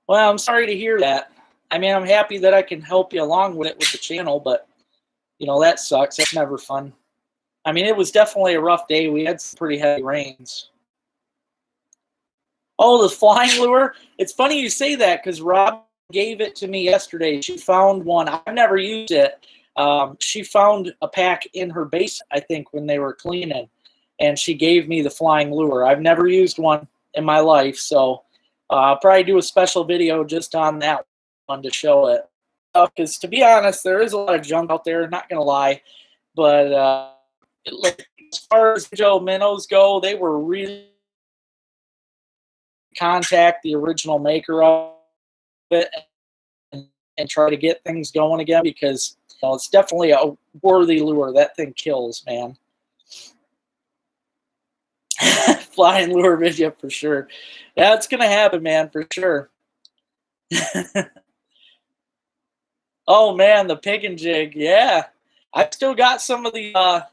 Well, I'm sorry to hear that. I mean, I'm happy that I can help you along with it with the channel, but, that sucks. That's never fun. I mean, it was definitely a rough day. We had some pretty heavy rains. Oh, the flying lure? It's funny you say that because Rob gave it to me yesterday. She found one. I've never used it. She found a pack in her base, I think, when they were cleaning, and she gave me the flying lure. I've never used one in my life, so I'll probably do a special video just on that one to show it. Because to be honest, there is a lot of junk out there, not going to lie, but as far as Joe minnows go, they were really contact the original maker of it and try to get things going again, because it's definitely a worthy lure. That thing kills, man. Flying lure video for sure. That's gonna happen, man, for sure. Oh man, the pig and jig, yeah. I've still got some of the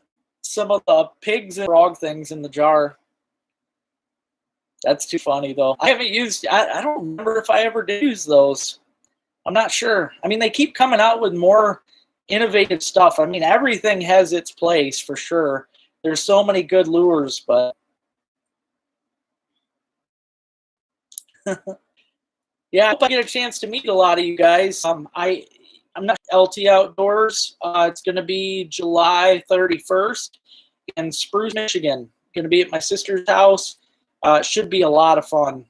pigs and frog things in the jar. That's too funny though. I haven't used. I don't remember if I ever did use those. I'm not sure. I mean, they keep coming out with more innovative stuff. I mean, everything has its place for sure. There's so many good lures, but yeah, I hope I get a chance to meet a lot of you guys. I'm not LT Outdoors. It's going to be July 31st in Spruce, Michigan. Going to be at my sister's house. It should be a lot of fun.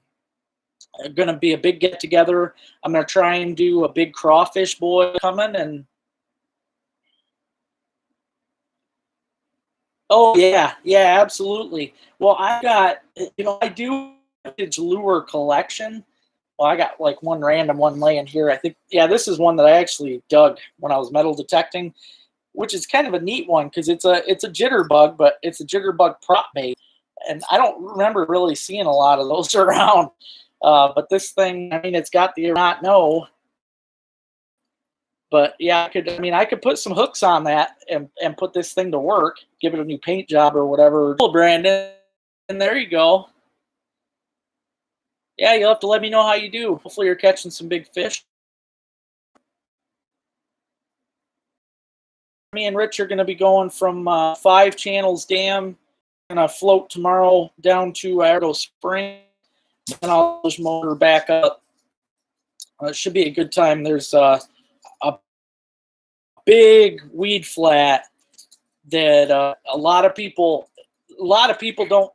Going to be a big get together. I'm going to try and do a big crawfish boil coming, and oh yeah, absolutely. Well, I got, I do a lure collection. Well, I got like one random one laying here. I think, yeah, this is one that I actually dug when I was metal detecting, which is kind of a neat one because it's a jitterbug, but it's a jitterbug prop bait, and I don't remember really seeing a lot of those around. But this thing, I mean, it's got the not know. But yeah, I could put some hooks on that and put this thing to work, give it a new paint job or whatever. Brandon, and there you go. Yeah, you'll have to let me know how you do. Hopefully you're catching some big fish. Me and Rich are going to be going from 5 Channels Dam. Going to float tomorrow down to Arrow Spring, and I'll just motor back up. It should be a good time. There's a big weed flat that a lot of people don't.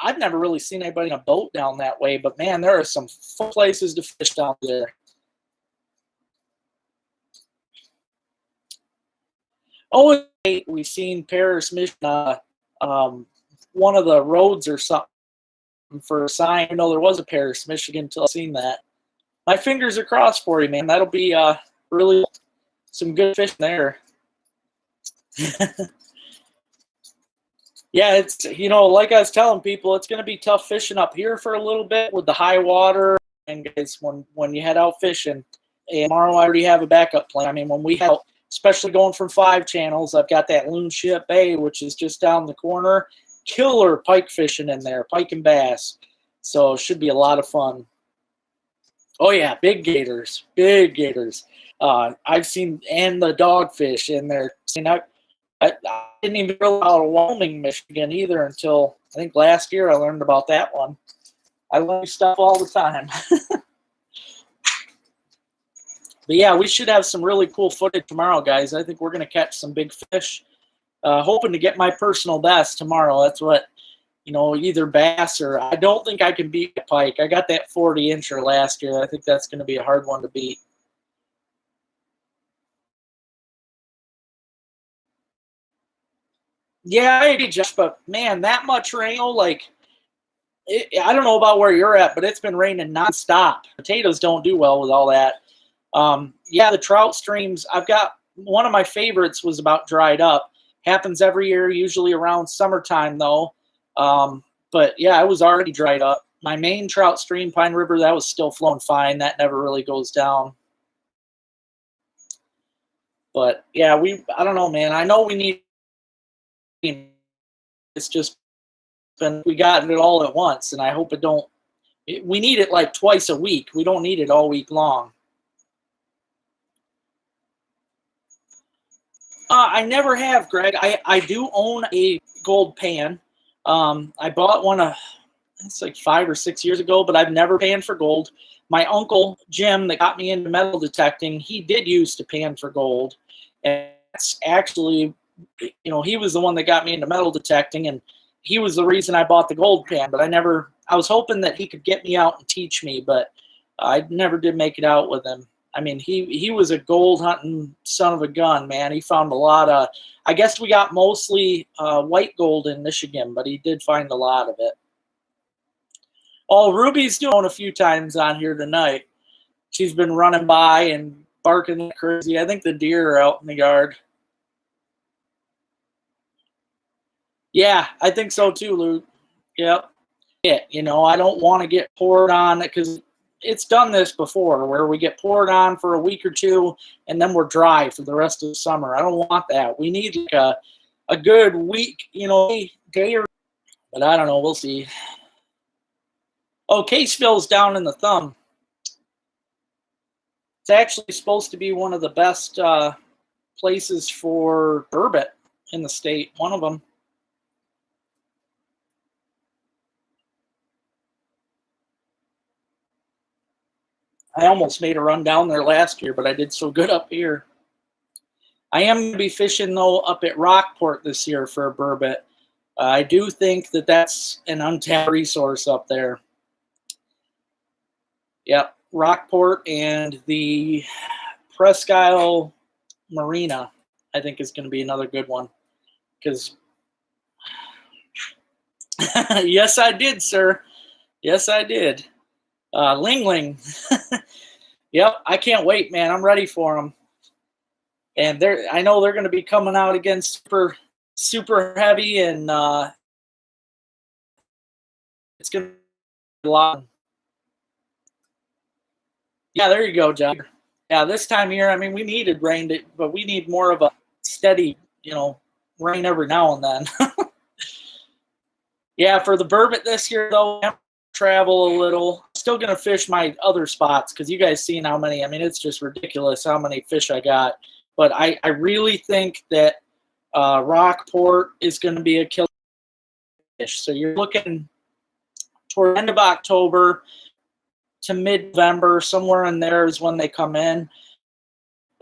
I've never really seen anybody in a boat down that way, but man, there are some fun places to fish down there. Oh, we've seen Paris Mission, one of the roads or something for a sign. I know there was a Paris, Michigan until I've seen that. My fingers are crossed for you, man. That'll be really some good fishing there. Yeah, it's, like I was telling people, it's going to be tough fishing up here for a little bit with the high water. And guys, when you head out fishing, and tomorrow I already have a backup plan. I mean, when we head out, especially going from 5 channels, I've got that Loon Ship Bay, which is just down the corner. Killer pike fishing in there, pike and bass. So it should be a lot of fun. Oh yeah, big gators, big gators. I've seen, and the dogfish in there. I didn't even know about Wyoming, Michigan either until I think last year I learned about that one. I learn stuff all the time. But yeah, we should have some really cool footage tomorrow, guys. I think we're going to catch some big fish. Hoping to get my personal best tomorrow. That's what, either bass or I don't think I can beat a pike. I got that 40-incher last year. I think that's going to be a hard one to beat. Yeah, I agree, Josh, but man, that much rain, I don't know about where you're at, but it's been raining nonstop. Potatoes don't do well with all that. Yeah, the trout streams, I've got one of my favorites was about dried up. Happens every year, usually around summertime, though. But yeah, it was already dried up. My main trout stream, Pine River, that was still flowing fine. That never really goes down. But yeah, I don't know, man. I know we need. It's just we got it all at once, and I hope it don't. We need it like twice a week. We don't need it all week long. I never have, Greg. I do own a gold pan. I bought one it's like 5 or 6 years ago, but I've never panned for gold. My uncle Jim, that got me into metal detecting, he did used to pan for gold, and that's actually, he was the one that got me into metal detecting, and he was the reason I bought the gold pan. But I was hoping that he could get me out and teach me, but I never did make it out with him. I mean, he was a gold hunting son of a gun, man. He found a lot of, I guess we got mostly white gold in Michigan, but he did find a lot of it. Oh, Ruby's doing a few times on here tonight. She's been running by and barking like crazy. I think the deer are out in the yard. Yeah, I think so too, Luke. Yep. Yeah, I don't want to get poured on because it's done this before where we get poured on for a week or two and then we're dry for the rest of the summer. I don't want that. We need like a good week, day or, but I don't know. We'll see. Oh, Caseville's down in the thumb. It's actually supposed to be one of the best places for burbot in the state. One of them. I almost made a run down there last year, but I did so good up here. I am going to be fishing, though, up at Rockport this year for a burbot. I do think that that's an untapped resource up there. Yep, Rockport and the Presque Isle Marina, I think, is going to be another good one. Because, yes, I did, sir. Yes, I did. Ling Ling. Yep, I can't wait, man. I'm ready for them. And I know they're going to be coming out against super heavy, and it's going to be a lot. Yeah, there you go, John. Yeah, this time of year, I mean, we needed rain, but we need more of a steady, rain every now and then. Yeah, for the burbot this year, though, I'm travel a little. Still going to fish my other spots because you guys seen how many. I mean, it's just ridiculous how many fish I got. But I really think that Rockport is going to be a killer fish. So you're looking toward the end of October to mid-November, somewhere in there is when they come in.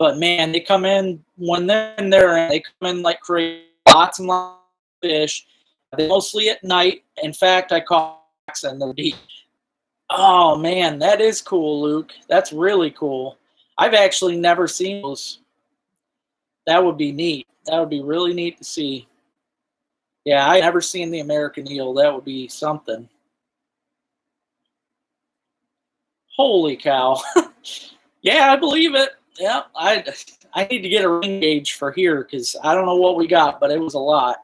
But man, they come in when they're in there, and they come in like crazy, lots and lots of fish. They mostly at night. In fact, I caught in the deep. Oh man, that is cool, Luke. That's really cool. I've actually never seen those. That would be neat. That would be really neat to see. Yeah, I've never seen the American eel. That would be something. Holy cow. Yeah, I believe it. Yeah, I need to get a ring gauge for here because I don't know what we got, but it was a lot.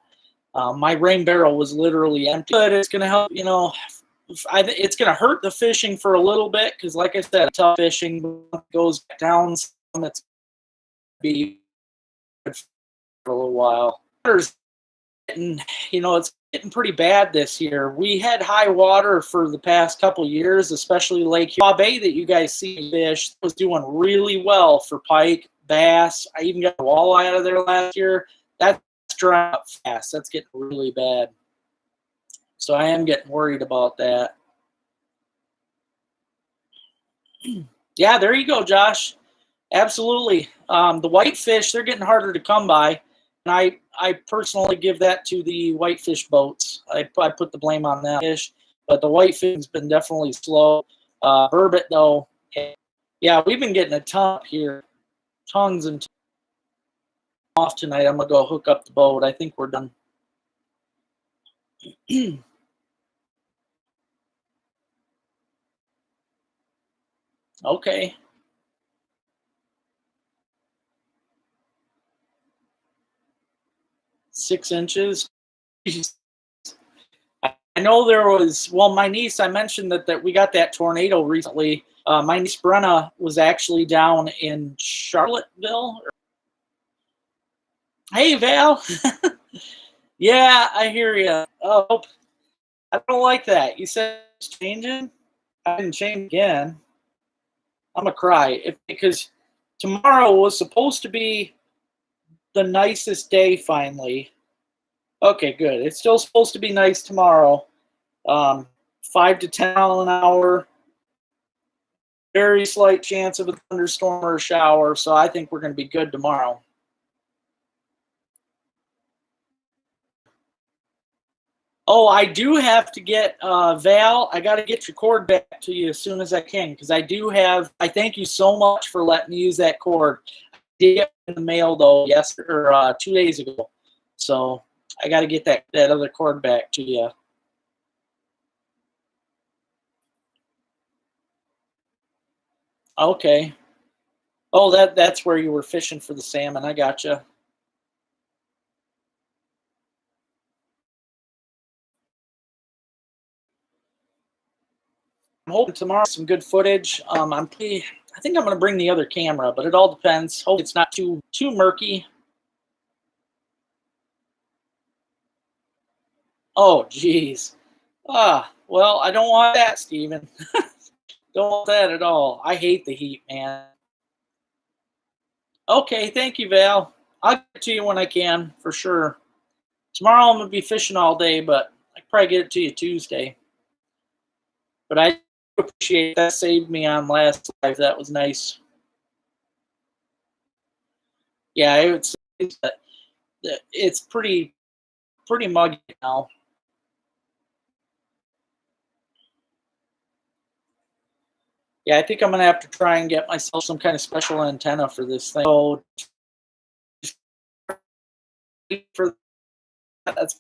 My rain barrel was literally empty, but it's going to help, it's going to hurt the fishing for a little bit because, like I said, tough fishing goes down some. It's be good for a little while. It's getting pretty bad this year. We had high water for the past couple years, especially Lake Bay that you guys see fish was doing really well for pike, bass. I even got a walleye out of there last year. That's drying up fast. That's getting really bad. So I am getting worried about that. Yeah, there you go, Josh. Absolutely. The whitefish, they're getting harder to come by. And I personally give that to the whitefish boats. I put the blame on that fish. But the whitefish has been definitely slow. Burbot, though, yeah, we've been getting a ton up here. Tons and tons off tonight. I'm going to go hook up the boat. I think we're done. Okay. 6 inches. I know there was, well, my niece, I mentioned that we got that tornado recently. My niece Brenna was actually down in Charlottesville. Hey, Val. Yeah, I hear you. Oh, I don't like that. You said it's changing? I didn't change again. I'm going to cry because tomorrow was supposed to be the nicest day finally. Okay, good. It's still supposed to be nice tomorrow. 5 to 10 mile an hour. Very slight chance of a thunderstorm or a shower, so I think we're going to be good tomorrow. Oh, I do have to get Val. I got to get your cord back to you as soon as I can because I do have. I thank you so much for letting me use that cord. I did get it in the mail though, 2 days ago. So I got to get that other cord back to you. Okay. Oh, that's where you were fishing for the salmon. I gotcha. I'm hoping tomorrow some good footage. I think I'm going to bring the other camera, but it all depends. Hope it's not too murky. Oh, geez. Well, I don't want that, Steven. Don't want that at all. I hate the heat, man. Okay, thank you, Val. I'll get to you when I can, for sure. Tomorrow I'm going to be fishing all day, but I can probably get it to you Tuesday. But I appreciate that. Saved me on last live. That was nice. Yeah, it's pretty muggy now. Yeah, I think I'm going to have to try and get myself some kind of special antenna for this thing. So that's going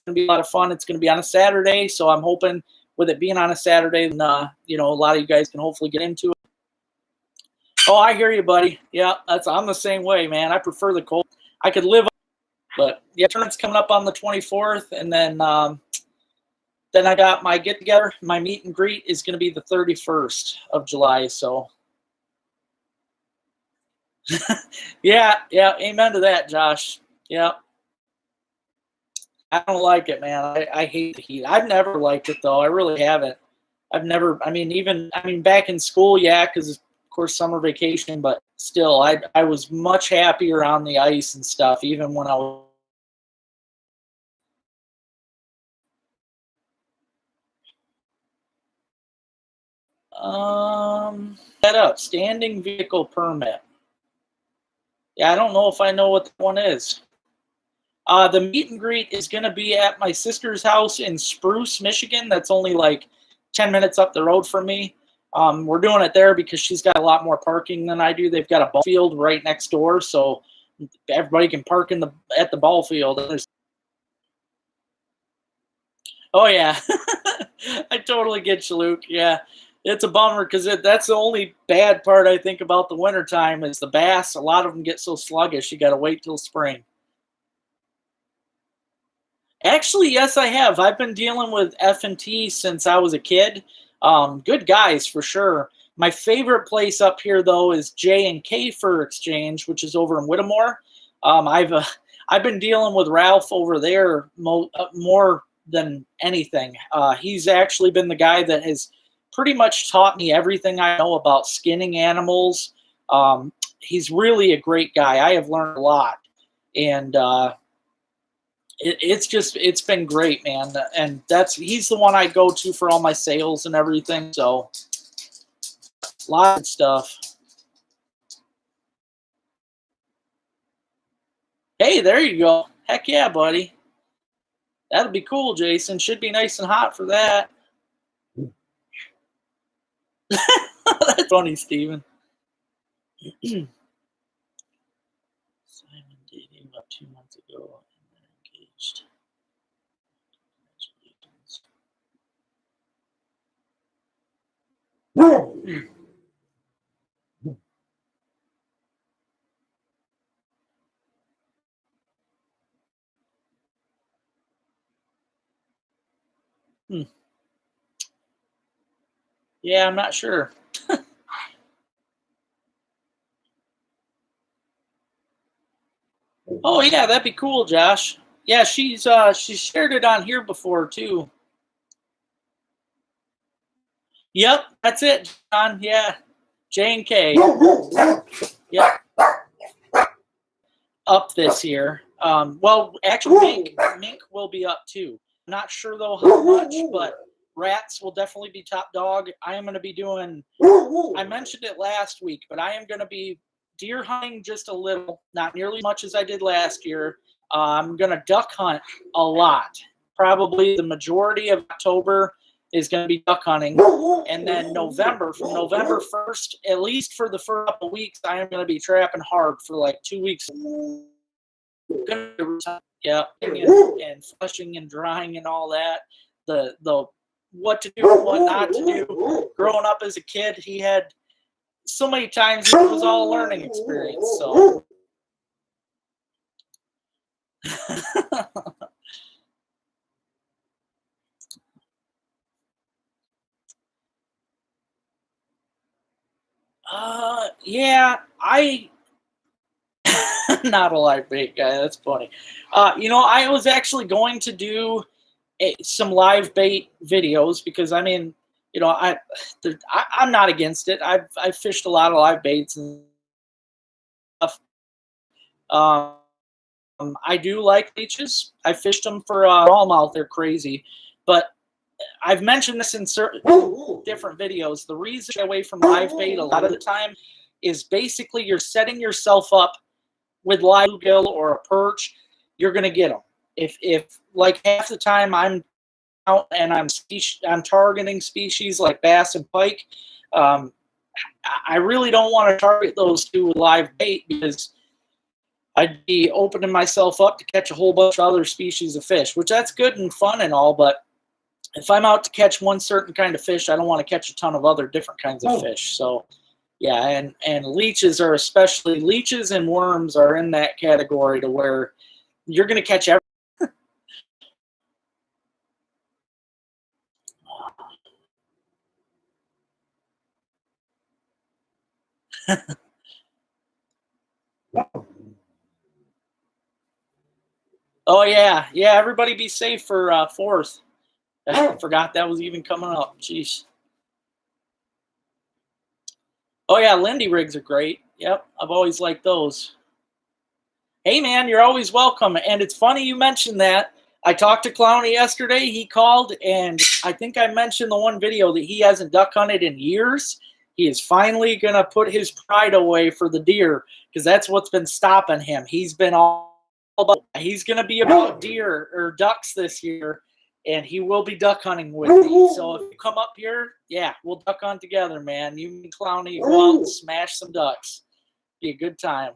to be a lot of fun. It's going to be on a Saturday, so I'm hoping with it being on a Saturday, then, a lot of you guys can hopefully get into it. Oh, I hear you, buddy. Yeah, I'm the same way, man. I prefer the cold. I could live, but yeah, tournament's coming up on the 24th, and then I got my get together. My meet and greet is going to be the 31st of July. So yeah, amen to that, Josh. Yeah. I don't like it, man. I hate the heat. I've never liked it though. I really haven't. I've never. I mean, back in school, yeah, because of course summer vacation, but still, I was much happier on the ice and stuff, even when I was. Set up standing vehicle permit. Yeah, I don't know if I know what the one is. The meet and greet is going to be at my sister's house in Spruce, Michigan. That's only like 10 minutes up the road from me. We're doing it there because she's got a lot more parking than I do. They've got a ball field right next door, so everybody can park at the ball field. Oh yeah, I totally get you, Luke. Yeah, it's a bummer because that's the only bad part I think about the wintertime is the bass. A lot of them get so sluggish. You got to wait till spring. Actually, yes, I have. I've been dealing with F&T since I was a kid. Good guys for sure. My favorite place up here though is J&K Fur Exchange, which is over in Whittemore. I've been dealing with Ralph over there more than anything. He's actually been the guy that has pretty much taught me everything I know about skinning animals. He's really a great guy. I have learned a lot, and it's been great, man. And he's the one I go to for all my sales and everything. So a lot of stuff. Hey, there you go. Heck yeah, buddy. That'll be cool, Jason. Should be nice and hot for that. That's funny, Steven. Simon dating about 2 months ago and then engaged. Yeah, I'm not sure. Oh yeah, that'd be cool, Josh. Yeah, she's shared it on here before too. Yep, that's it, John. Yeah, J&K. Yep, up this year. Well, actually, mink will be up too. Not sure though how much, but rats will definitely be top dog. I am going to be doing. I mentioned it last week, but I am going to be deer hunting just a little, not nearly as much as I did last year. I'm going to duck hunt a lot. Probably the majority of October is going to be duck hunting. And then November, from November 1st, at least for the first couple of weeks, I am going to be trapping hard for like 2 weeks. Yeah, and flushing and drying and all that. The what to do and what not to do. Growing up as a kid, he had so many times it was all a learning experience. So yeah, I not a live bait guy. That's funny. I was actually going to do some live bait videos because I mean, I'm not against it. I've fished a lot of live baits and stuff. I do like leeches. I fished them for smallmouth. They're crazy, but I've mentioned this in certain different videos. The reason I stay away from live bait a lot of the time is basically you're setting yourself up with live bluegill or a perch. You're going to get them. If like half the time I'm out and I'm targeting species like bass and pike, I really don't want to target those two with live bait because I'd be opening myself up to catch a whole bunch of other species of fish, which that's good and fun and all, but if I'm out to catch one certain kind of fish, I don't want to catch a ton of other different kinds of fish. So yeah, and leeches and worms are in that category to where you're going to catch everything. Oh yeah, everybody be safe for 4th. I forgot that was even coming up. Jeez. Oh yeah, Lindy rigs are great. Yep, I've always liked those. Hey man, you're always welcome. And it's funny you mentioned that. I talked to Clowney yesterday. He called, and I think I mentioned the one video that he hasn't duck hunted in years. He is finally going to put his pride away for the deer, because that's what's been stopping him. He's been all about, he's going to be about deer or ducks this year, and he will be duck hunting with me. So if you come up here, yeah, we'll duck hunt together, man. You and Clowny go out and smash some ducks. Be a good time.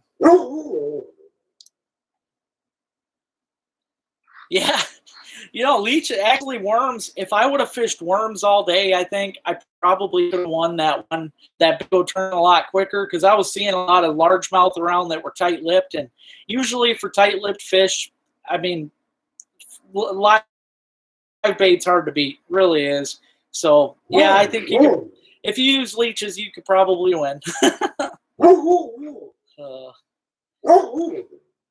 Yeah. You know, leech, actually worms, if I would have fished worms all day, I think I probably could have won that one. That big old turn a lot quicker, because I was seeing a lot of largemouth around that were tight-lipped. And usually for tight-lipped fish, I mean, live bait's hard to beat. Really is. So, yeah, I think you could, if you use leeches, you could probably win.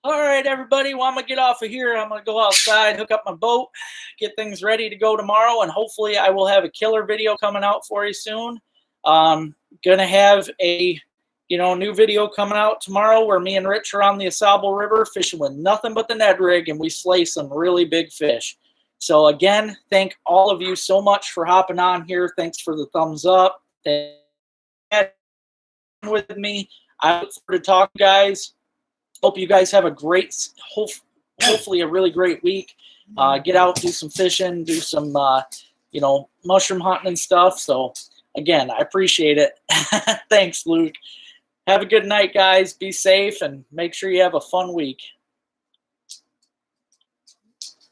All right, everybody. Well, I'm going to get off of here. I'm going to go outside, hook up my boat, get things ready to go tomorrow, and hopefully I will have a killer video coming out for you soon. Going to have a new video coming out tomorrow where me and Rich are on the Saginaw River fishing with nothing but the Ned rig, and we slay some really big fish. So, again, thank all of you so much for hopping on here. Thanks for the thumbs up. With me. I look forward to talking, guys. Hope you guys have a great, hopefully a really great week. Get out, do some fishing, do some, mushroom hunting and stuff. So, again, I appreciate it. Thanks, Luke. Have a good night, guys. Be safe, and make sure you have a fun week.